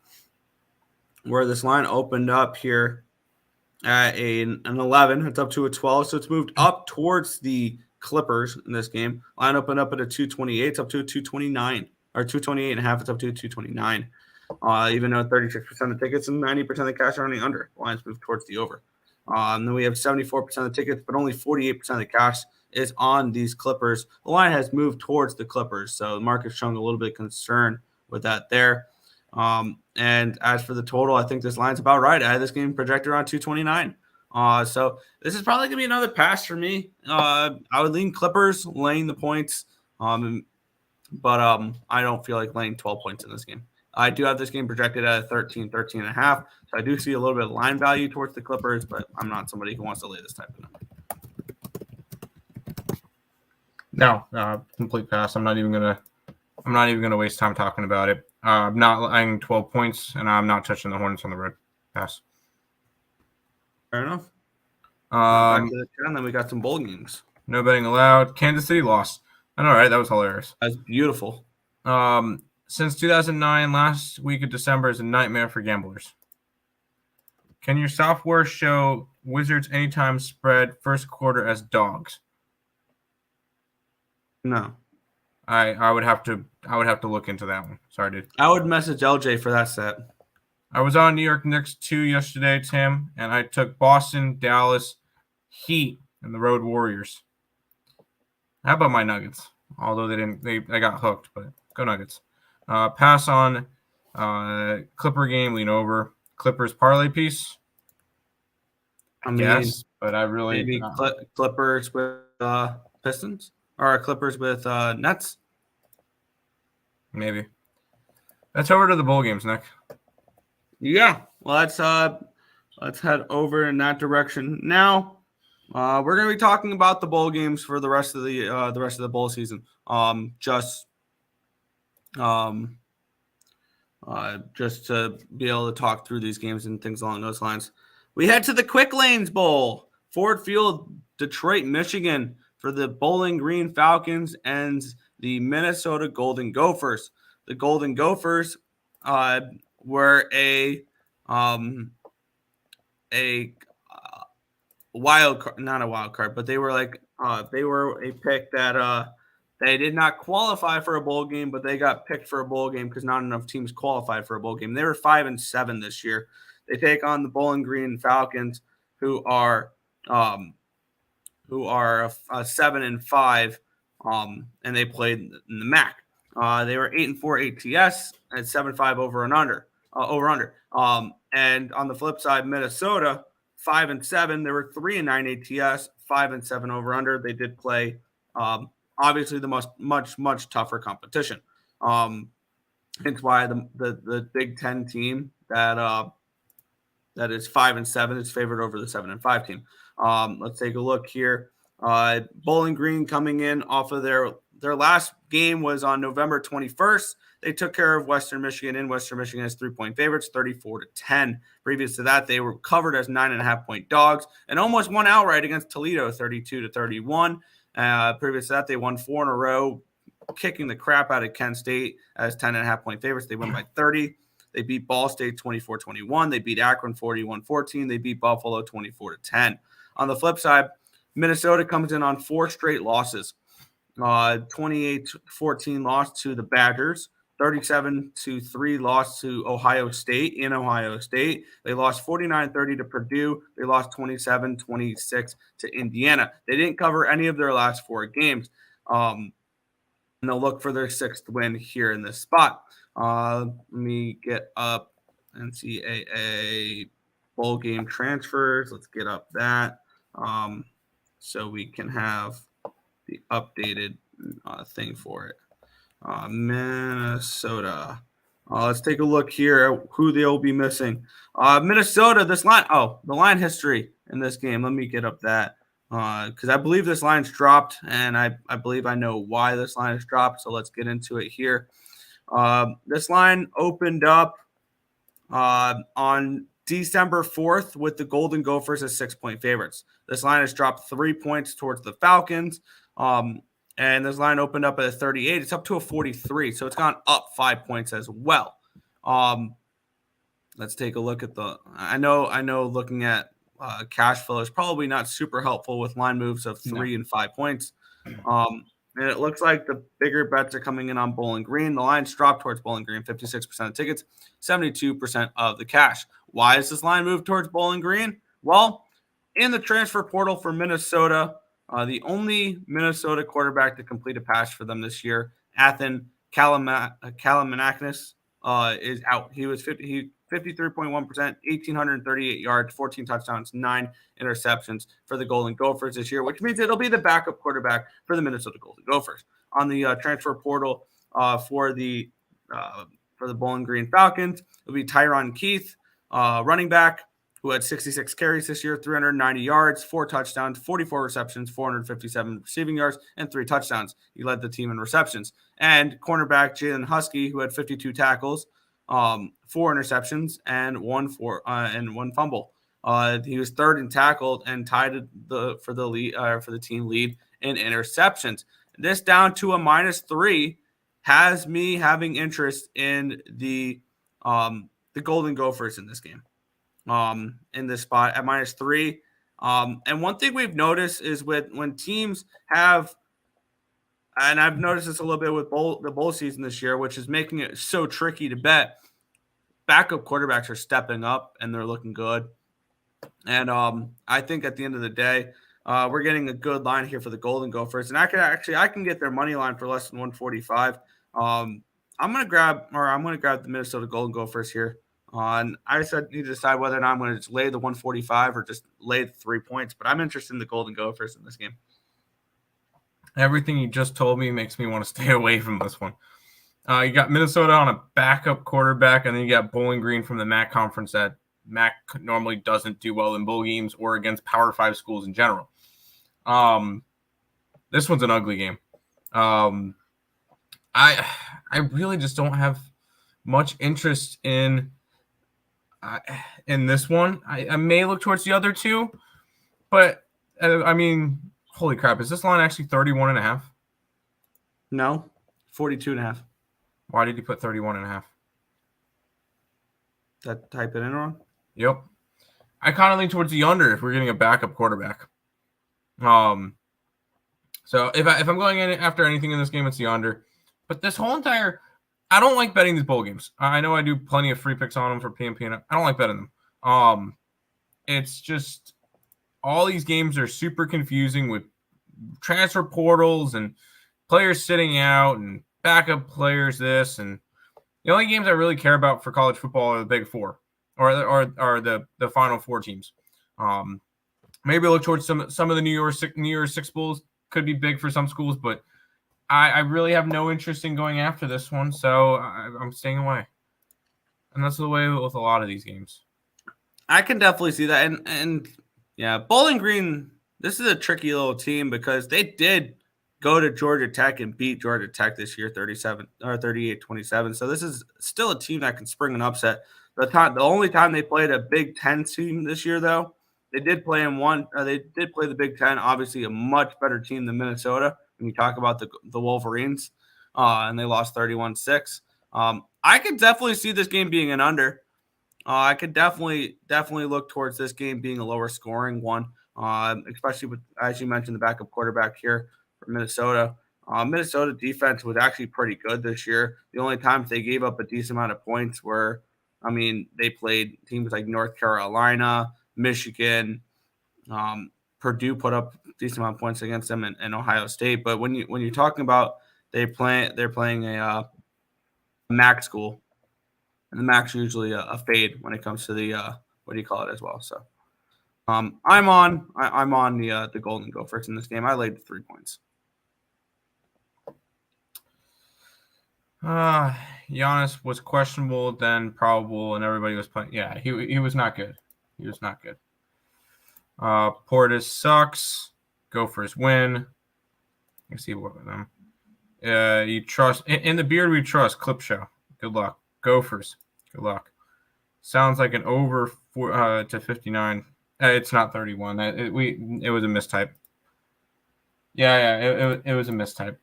B: where this line opened up here at an 11. It's up to a 12, so it's moved up towards the Clippers in this game. Line opened up at a 228. It's up to a 229, or 228 and a half. It's up to a 229. Even though 36% of the tickets and 90% of the cash are on the under. The line's moved towards the over. And then we have 74% of the tickets, but only 48% of the cash is on these Clippers. The line has moved towards the Clippers, so the market's showing a little bit of concern with that there. And as for the total, I think this line's about right. I had this game projected around 229. So this is probably going to be another pass for me. I would lean Clippers, laying the points, but I don't feel like laying 12 points in this game. I do have this game projected at 13 and a half. So I do see a little bit of line value towards the Clippers, but I'm not somebody who wants to lay this type of number.
C: No, complete pass. I'm not even gonna waste time talking about it. I'm not laying 12 points, and I'm not touching the Hornets on the road. Pass.
B: Fair enough. Back to the 10, then we got some bowl games.
C: No betting allowed. Kansas City lost. I know, right? That was hilarious.
B: That's beautiful.
C: Since 2009, last week of December is a nightmare for gamblers. Can your software show Wizards anytime spread first quarter as dogs?
B: No.
C: I would have to look into that one. Sorry, dude.
B: I would message LJ for that set.
C: I was on New York Knicks 2 yesterday, Tim, and I took Boston, Dallas, Heat, and the Road Warriors. How about my Nuggets? Although they got hooked, but go Nuggets. Pass on Clipper game, lean over. Clippers parlay piece. Yes, but I really
B: maybe Clippers with Pistons or Clippers with Nets.
C: Maybe. Let's over to the bowl games, Nick.
B: Yeah, well, let's head over in that direction now. We're going to be talking about the bowl games for the rest of the bowl season. just to be able to talk through these games and things along those lines. We head to the Quick Lanes Bowl, Ford Field, Detroit, Michigan, for the Bowling Green Falcons and the Minnesota Golden Gophers. The Golden Gophers were a wild card, not a wild card, but they were they were a pick that they did not qualify for a bowl game, but they got picked for a bowl game because not enough teams qualified for a bowl game. They were 5-7 this year. They take on the Bowling Green Falcons, who are 7-5, and they played in the MAC. They were 8-4 ATS at 7-5 over under. And on the flip side, Minnesota 5-7. They were 3-9 ATS, 5-7 over under. They did play obviously the much tougher competition. Hence why the Big Ten team that is 5-7 is favored over the 7-5 team. Let's take a look here. Bowling Green coming in off of their last game was on November 21st. They took care of Western Michigan in Western Michigan as 3-point favorites, 34-10. Previous to that, they were covered as 9.5-point dogs and almost won outright against Toledo, 32-31. Previous to that, they won 4 in a row, kicking the crap out of Kent State as 10.5-point favorites. They won by 30. They beat Ball State 24-21. They beat Akron 41-14. They beat Buffalo 24-10. On the flip side, Minnesota comes in on 4 straight losses. 28-14 loss to the Badgers. 37-3 loss to Ohio State in Ohio State. They lost 49-30 to Purdue. They lost 27-26 to Indiana. They didn't cover any of their last 4 games. And they'll look for their 6th win here in this spot. Let me get up NCAA bowl game transfers. Let's get up that so we can have the updated thing for it. Minnesota. Let's take a look here at who they'll be missing. Minnesota, this line. Oh, the line history in this game. Let me get up that because I believe this line's dropped, and I believe I know why this line is dropped. So let's get into it here. This line opened up on December 4th with the Golden Gophers as 6-point favorites. This line has dropped 3 points towards the Falcons. And this line opened up at a 38. It's up to a 43. So it's gone up 5 points as well. Let's take a look at I know looking at cash flow is probably not super helpful with line moves of 3 and 5 points. And it looks like the bigger bets are coming in on Bowling Green. The line's dropped towards Bowling Green, 56% of tickets, 72% of the cash. Why is this line moved towards Bowling Green? Well, in the transfer portal for Minnesota, the only Minnesota quarterback to complete a pass for them this year, Athan Kalimanakis, is out. He was 53.1%, 1,838 yards, 14 touchdowns, 9 interceptions for the Golden Gophers this year, which means it'll be the backup quarterback for the Minnesota Golden Gophers. On the transfer portal for the Bowling Green Falcons, it'll be Tyron Keith, running back, who had 66 carries this year, 390 yards, 4 touchdowns, 44 receptions, 457 receiving yards, and 3 touchdowns. He led the team in receptions. And cornerback Jalen Husky, who had 52 tackles, 4 interceptions, and one fumble. He was 3rd in tackled and tied for the team lead in interceptions. This down to a -3 has me having interest in the Golden Gophers in this game. In this spot at -3. And one thing we've noticed is when teams have, and I've noticed this a little bit with the bowl season this year, which is making it so tricky to bet, backup quarterbacks are stepping up and they're looking good. And I think at the end of the day, we're getting a good line here for the Golden Gophers. And I can get their money line for less than 145. I'm going to grab the Minnesota Golden Gophers here. I just need to decide whether or not I'm going to just lay the 145 or just lay the 3 points. But I'm interested in the Golden Gophers in this game.
C: Everything you just told me makes me want to stay away from this one. You got Minnesota on a backup quarterback, and then you got Bowling Green from the MAC conference that MAC normally doesn't do well in bowl games or against Power 5 schools in general. This one's an ugly game. I really just don't have much interest in this one. I may look towards the other two, but I mean, holy crap, is this line actually 31.5?
B: No, 42.5.
C: Why did you put 31.5?
B: That type it in wrong?
C: Yep. I kind of lean towards the under if we're getting a backup quarterback. So if I'm going in after anything in this game, it's the under. But this whole entire, I don't like betting these bowl games. I know I do plenty of free picks on them for PMP, and I don't like betting them. It's just all these games are super confusing with transfer portals and players sitting out and backup players. This and the only games I really care about for college football are the Big Four or the Final Four teams. Maybe look towards some of the New Year's Six bowls. Could be big for some schools, but I really have no interest in going after this one, so I'm staying away. And that's the way with a lot of these games.
B: I can definitely see that. And yeah, Bowling Green, this is a tricky little team because they did go to Georgia Tech and beat Georgia Tech this year 38-27. So this is still a team that can spring an upset. The only time they played a Big Ten team this year, though, they did play the Big Ten, obviously a much better team than Minnesota when you talk about the Wolverines, and they lost 31-6. I could definitely see this game being an under. I could definitely look towards this game being a lower scoring one, especially with, as you mentioned, the backup quarterback here for Minnesota. Minnesota defense was actually pretty good this year. The only times they gave up a decent amount of points were, they played teams like North Carolina, Michigan, Purdue put up a decent amount of points against them, and Ohio State. But when you're talking about they're playing a MAC school, and the MAC's usually a fade when it comes to the what do you call it as well. So I'm on the Golden Gophers in this game. I laid 3 points.
C: Giannis was questionable, then probable, and everybody was playing. Yeah, he was not good. He was not good. Portis sucks. Gophers win. You see what with them. You trust in the beard we trust. Clip show. Good luck. Gophers. Good luck. Sounds like an over to 59. It's not 31. It was a mistype. Yeah. It was a mistype.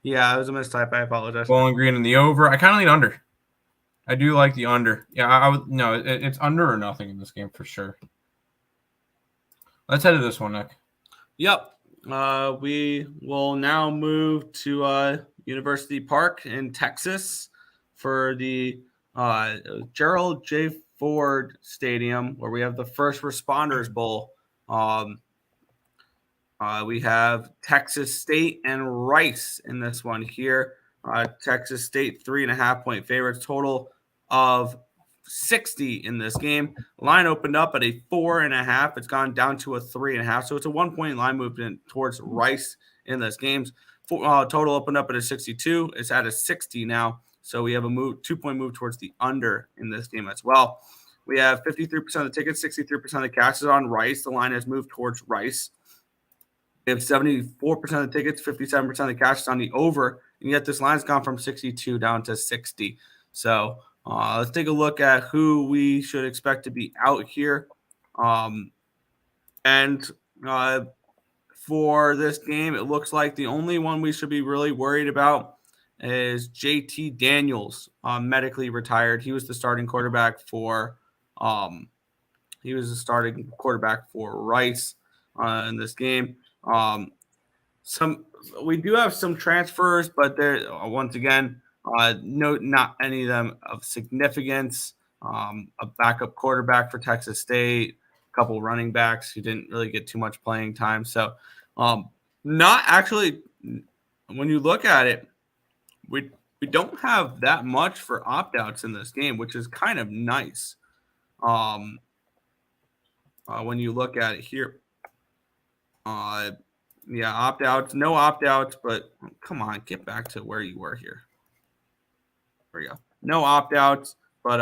B: Yeah, it was a mistype. I apologize.
C: Bowling Green in the over. I kind of lean under. I do like the under. Yeah, I would. No, it's under or nothing in this game for sure. Let's head to this one, Nick.
B: Yep. We will now move to University Park in Texas for the Gerald J. Ford Stadium, where we have the First Responders Bowl. We have Texas State and Rice in this one here. Texas State 3.5-point favorites, total of 60 in this game. Line opened up at a 4.5. It's gone down to a 3.5. So it's a 1-point line movement towards Rice in this game. Total opened up at a 62. It's at a 60 now. So we have a 2-point move towards the under in this game as well. We have 53% of the tickets, 63% of the cash is on Rice. The line has moved towards Rice. We have 74% of the tickets, 57% of the cash is on the over, and yet this line's gone from 62 down to 60. So let's take a look at who we should expect to be out here. For this game, it looks like the only one we should be really worried about is JT Daniels, medically retired. He was the starting quarterback for Rice in this game. We do have some transfers, but there once again, not any of them of significance. A backup quarterback for Texas State, a couple running backs who didn't really get too much playing time. So, not actually. When you look at it, we don't have that much for opt-outs in this game, which is kind of nice. When you look at it here. Opt-outs, no opt-outs, but come on, get back to where you were here. There we go. No opt-outs, but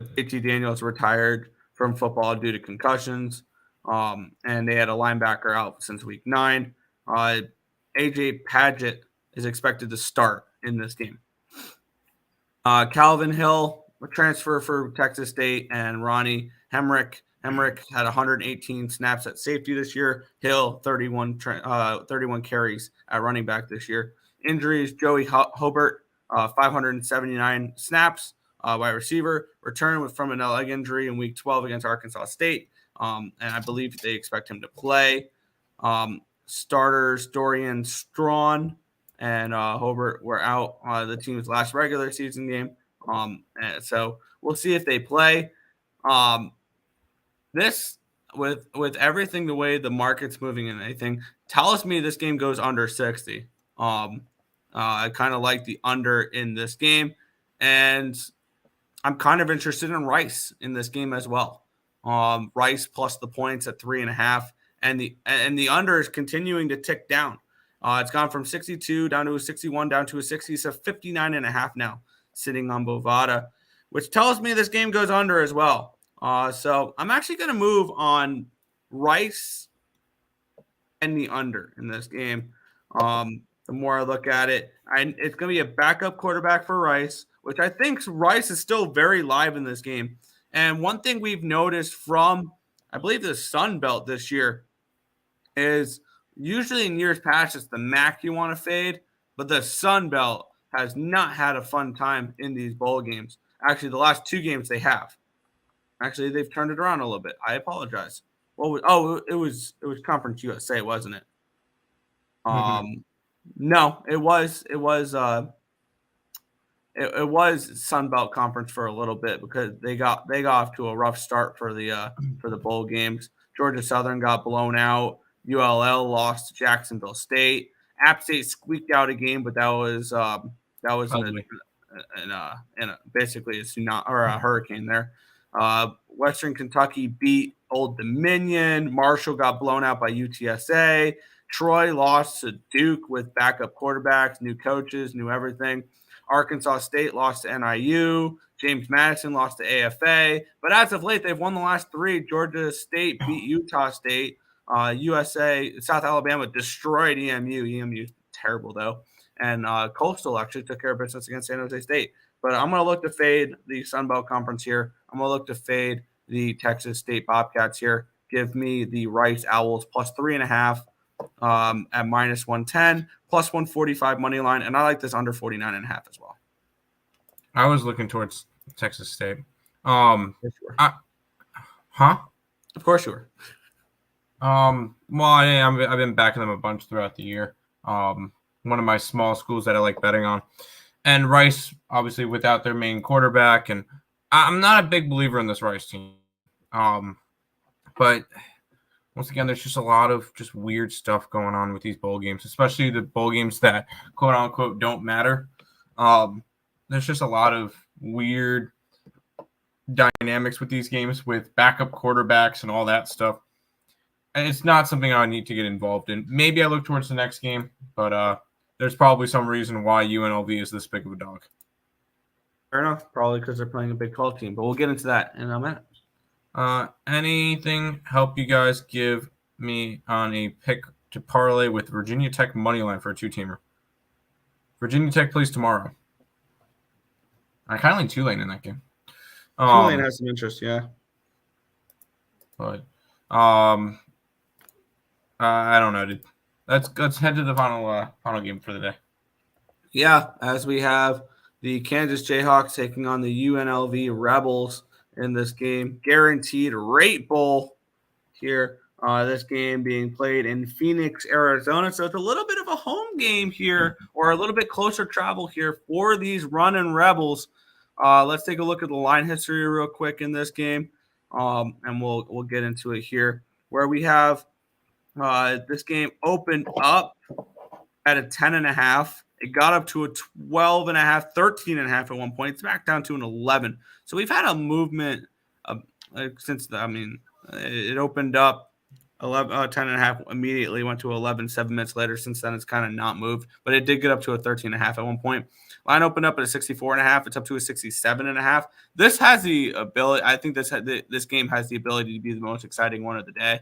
B: JT Daniels retired from football due to concussions, and they had a linebacker out since week 9. AJ Padgett is expected to start in this game. Calvin Hill, a transfer for Texas State, and Ronnie Hemrick. Hemrick had 118 snaps at safety this year. Hill, 31 carries at running back this year. Injuries, Joey Hobart, 579 snaps, wide receiver. Returned from an leg injury in week 12 against Arkansas State. And I believe they expect him to play. Starters, Dorian Strawn and Hobart were out the team's last regular season game. And so we'll see if they play. This with everything the way the market's moving and anything tells me this game goes under 60. I kind of like the under in this game, and I'm kind of interested in Rice in this game as well. Rice plus the points at 3.5, and the under is continuing to tick down. It's gone from 62 down to a 61, down to a 60, so 59.5 now, sitting on Bovada, which tells me this game goes under as well. So I'm actually going to move on Rice and the under in this game. The more I look at it, it's going to be a backup quarterback for Rice, which I think Rice is still very live in this game. And one thing we've noticed from, I believe, the Sun Belt this year is usually in years past, it's the MAC you want to fade, but the Sun Belt has not had a fun time in these bowl games. Actually, the last 2 games they have. Actually, they've turned it around a little bit. I apologize. It was Conference USA, wasn't it? No, it was Sun Belt Conference for a little bit because they got off to a rough start for the bowl games. Georgia Southern got blown out. ULL lost to Jacksonville State. App State squeaked out a game, but that was basically a tsunami or a hurricane there. Western Kentucky beat Old Dominion. Marshall got blown out by UTSA. Troy lost to Duke with backup quarterbacks, new coaches, new everything. Arkansas State lost to NIU. James Madison lost to AFA. But as of late, they've won the last 3. Georgia State beat Utah State. South Alabama destroyed EMU. EMU terrible, though. And Coastal actually took care of business against San Jose State. But I'm going to look to fade the Sun Belt Conference here. I'm going to look to fade the Texas State Bobcats here. Give me the Rice Owls plus 3.5 at minus 110, plus 145 money line. And I like this under 49.5 as well.
C: I was looking towards Texas State.
B: Of course you were.
C: Well, I've been backing them a bunch throughout the year. One of my small schools that I like betting on. And Rice, obviously, without their main quarterback. And I'm not a big believer in this Rice team. But once again, there's just a lot of just weird stuff going on with these bowl games, especially the bowl games that, quote unquote, don't matter. There's just a lot of weird dynamics with these games with backup quarterbacks and all that stuff. And it's not something I need to get involved in. Maybe I look towards the next game, but there's probably some reason why UNLV is this big of a dog.
B: Fair enough. Probably because they're playing a big college team, but we'll get into that in a minute.
C: Anything help you guys give me on a pick to parlay with Virginia Tech money line for a 2-teamer? Virginia Tech plays tomorrow. I kind of like Tulane in that game.
B: Tulane has some interest, yeah.
C: But I don't know, dude. Let's head to the final game for the day.
B: Yeah, as we have the Kansas Jayhawks taking on the UNLV Rebels in this game. Guaranteed rate bowl here. This game being played in Phoenix, Arizona. So it's a little bit of a home game here, or a little bit closer travel here for these running Rebels. Let's take a look at the line history real quick in this game, and we'll get into it here, where we have this game opened up at a 10.5. It got up to a 12.5, 13.5 at one point. It's back down to an 11. So we've had a movement since it opened up 10.5, immediately went to 11 7 minutes later. Since then, it's kind of not moved, but it did get up to a 13.5 at one point. Line opened up at a 64.5. It's up to a 67.5. This has the ability. I think this game has the ability to be the most exciting one of the day,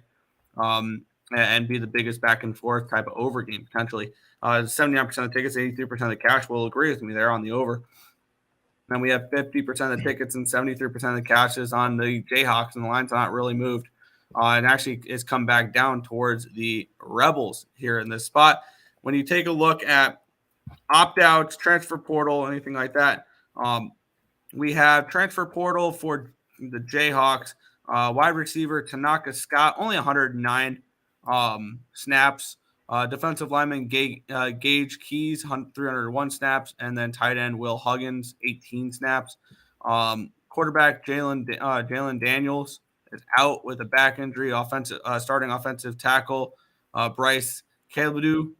B: and be the biggest back and forth type of over game potentially. 79% of the tickets, 83% of the cash will agree with me there on the over. And we have 50% of the tickets and 73% of the cashes on the Jayhawks, and the line's not really moved. And actually it's come back down towards the Rebels here in this spot. When you take a look at opt-outs, transfer portal, anything like that, we have transfer portal for the Jayhawks. Wide receiver Tanaka Scott, only 109 snaps. Defensive lineman Gage Keys, 301 snaps. And then tight end Will Huggins, 18 snaps. Quarterback Jalen Daniels is out with a back injury. Starting offensive tackle Bryce Kalebu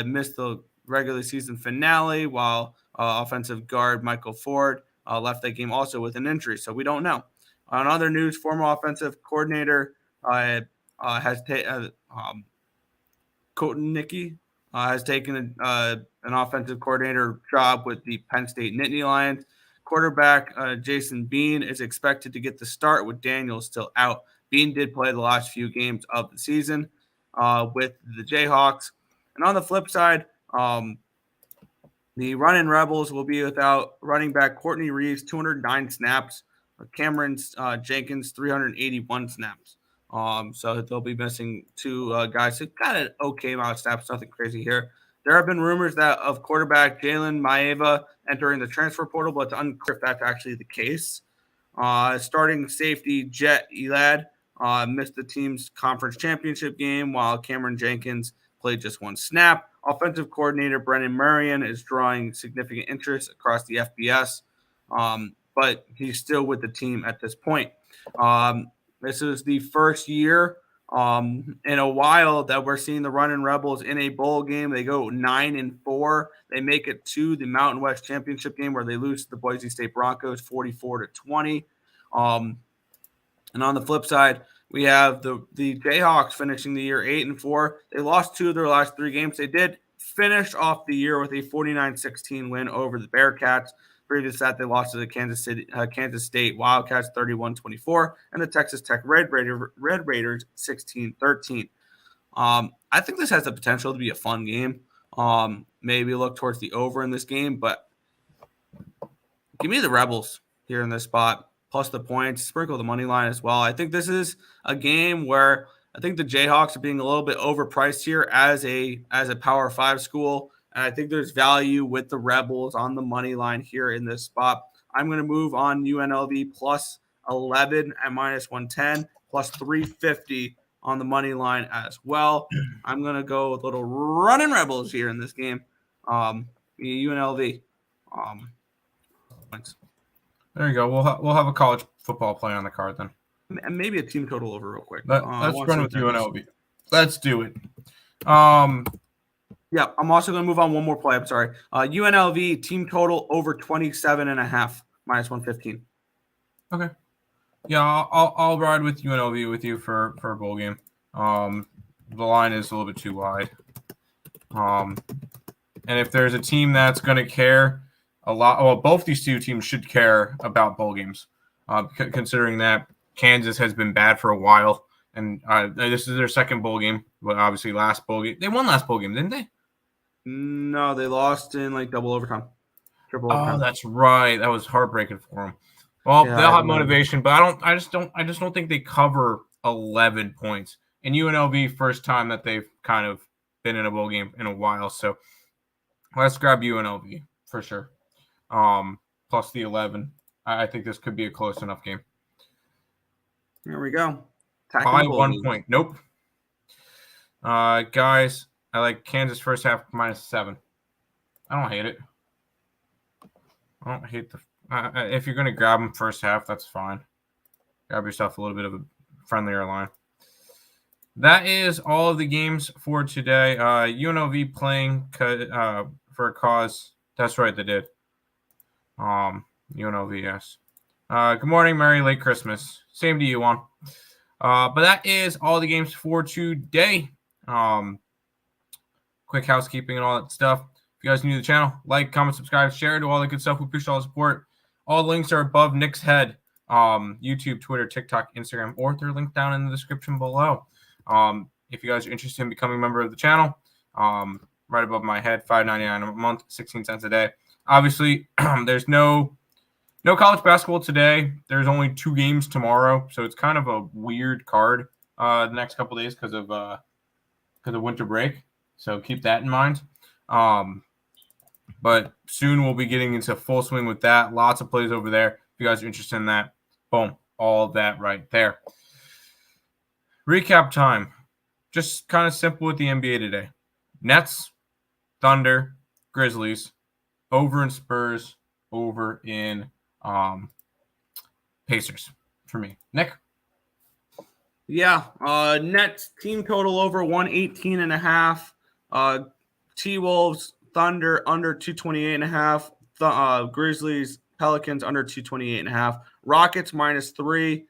B: missed the regular season finale, while offensive guard Michael Ford left that game also with an injury. So we don't know. On other news, former offensive coordinator Kotnicki has taken an offensive coordinator job with the Penn State Nittany Lions. Quarterback Jason Bean is expected to get the start with Daniels still out. Bean did play the last few games of the season with the Jayhawks. And on the flip side, the running Rebels will be without running back Courtney Reeves, 209 snaps. Cameron Jenkins, 381 snaps. So they'll be missing two guys who got an okay amount of snaps, nothing crazy here. There have been rumors that of quarterback Jalen Maeva entering the transfer portal, but it's unclear if that's actually the case. Starting safety Jet Elad missed the team's conference championship game, while Cameron Jenkins played just one snap. Offensive coordinator Brennan Marion is drawing significant interest across the FBS, but he's still with the team at this point. This is the first year in a while that we're seeing the Running Rebels in a bowl game. They go 9-4. They make it to the Mountain West Championship game where they lose to the Boise State Broncos 44-20. And on the flip side, we have the Jayhawks finishing the year 8-4. They lost 2 of their last 3 games. They did finish off the year with a 49-16 win over the Bearcats. Previous to that, they lost to the Kansas State Wildcats 31-24 and the Texas Tech Red Raiders 16-13. I think this has the potential to be a fun game. Maybe look towards the over in this game, but give me the Rebels here in this spot, plus the points, sprinkle the money line as well. I think this is a game where I think the Jayhawks are being a little bit overpriced here as a Power 5 school. And I think there's value with the Rebels on the money line here in this spot. I'm going to move on UNLV plus 11 at minus 110, plus 350 on the money line as well. I'm going to go with little Running Rebels here in this game. UNLV. Points.
C: There you go. We'll have a college football play on the card then.
B: And maybe a team total over real quick.
C: Let's run with UNLV. Let's do it.
B: Yeah, I'm also going to move on one more play. I'm sorry. UNLV team total over 27.5, minus 115.
C: Okay. Yeah, I'll ride with UNLV with you for a bowl game. The line is a little bit too wide. And if there's a team that's going to care a lot, well, both these two teams should care about bowl games, considering that Kansas has been bad for a while, and this is their second bowl game. But obviously, last bowl game, they won last bowl game, didn't they?
B: No, they lost in like triple overtime.
C: Oh, that's right. That was heartbreaking for them. Well, yeah, they'll have motivation, but I just don't think they cover 11 points. And UNLV, first time that they've kind of been in a bowl game in a while. So let's grab UNLV for sure. Plus the 11. I think this could be a close enough game.
B: There we go.
C: By 1 point. Nope. Guys, I like Kansas first half minus 7. I don't hate it. I don't hate the. If you're going to grab them first half, that's fine. Grab yourself a little bit of a friendlier line. That is all of the games for today. UNLV playing for a cause. That's right, they did. UNLV, yes. Good morning, Merry late Christmas. Same to you, Juan. But that is all the games for today. Quick housekeeping and all that stuff. If you guys are new to the channel, like, comment, subscribe, share, do all the good stuff. We appreciate all the support. All the links are above Nick's head. YouTube, Twitter, TikTok, Instagram, or they're linked down in the description below. If you guys are interested in becoming a member of the channel, right above my head, $5.99 a month, 16 cents a day. Obviously, there's no No college basketball today. There's only 2 games tomorrow, so it's kind of a weird card the next couple days because of winter break. So keep that in mind. But soon we'll be getting into full swing with that. Lots of plays over there. If you guys are interested in that, boom, all of that right there. Recap time. Just kind of simple with the NBA today. Nets, Thunder, Grizzlies, over in Spurs, over in Pacers for me. Nick?
B: Yeah, Nets team total over 118.5. T-Wolves, Thunder under 228.5. Grizzlies, Pelicans under 228.5. Rockets -3.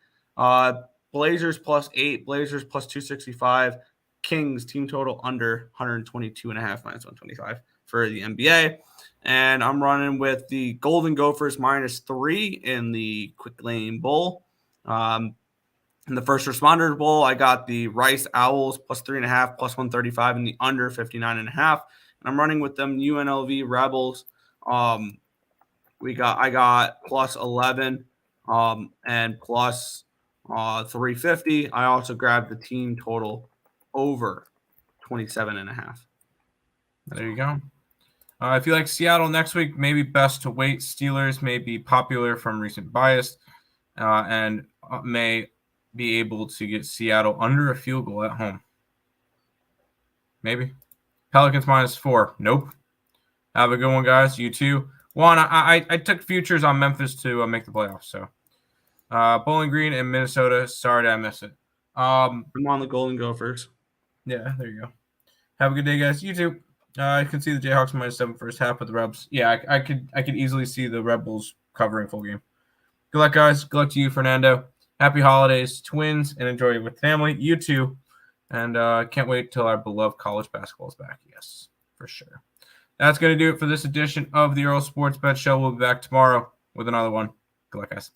B: Blazers +8. Blazers +265. Kings team total under 122.5 -125 for the NBA. And I'm running with the Golden Gophers -3 in the Quick Lane Bowl. In the First Responders Bowl, I got the Rice Owls +3.5, +135, and the under 59.5. And I'm running with them UNLV Rebels. I got +11 and +350. I also grabbed the team total over 27.5.
C: There you go. If you like Seattle next week, maybe best to wait. Steelers may be popular from recent bias and may be able to get Seattle under a field goal at home. Maybe. Pelicans -4. Nope. Have a good one, guys. You too. One, I took futures on Memphis to make the playoffs. So, Bowling Green and Minnesota. Sorry that I missed it.
B: I'm on the Golden Gophers.
C: Yeah, there you go. Have a good day, guys. You too. I can see the Jayhawks -7 first half with the Rebs. Yeah, I could easily see the Rebels covering full game. Good luck, guys. Good luck to you, Fernando. Happy holidays, Twins, and enjoy it with family. You too. And can't wait till our beloved college basketball is back. Yes, for sure. That's going to do it for this edition of the Earle Sports Bet Show. We'll be back tomorrow with another one. Good luck, guys.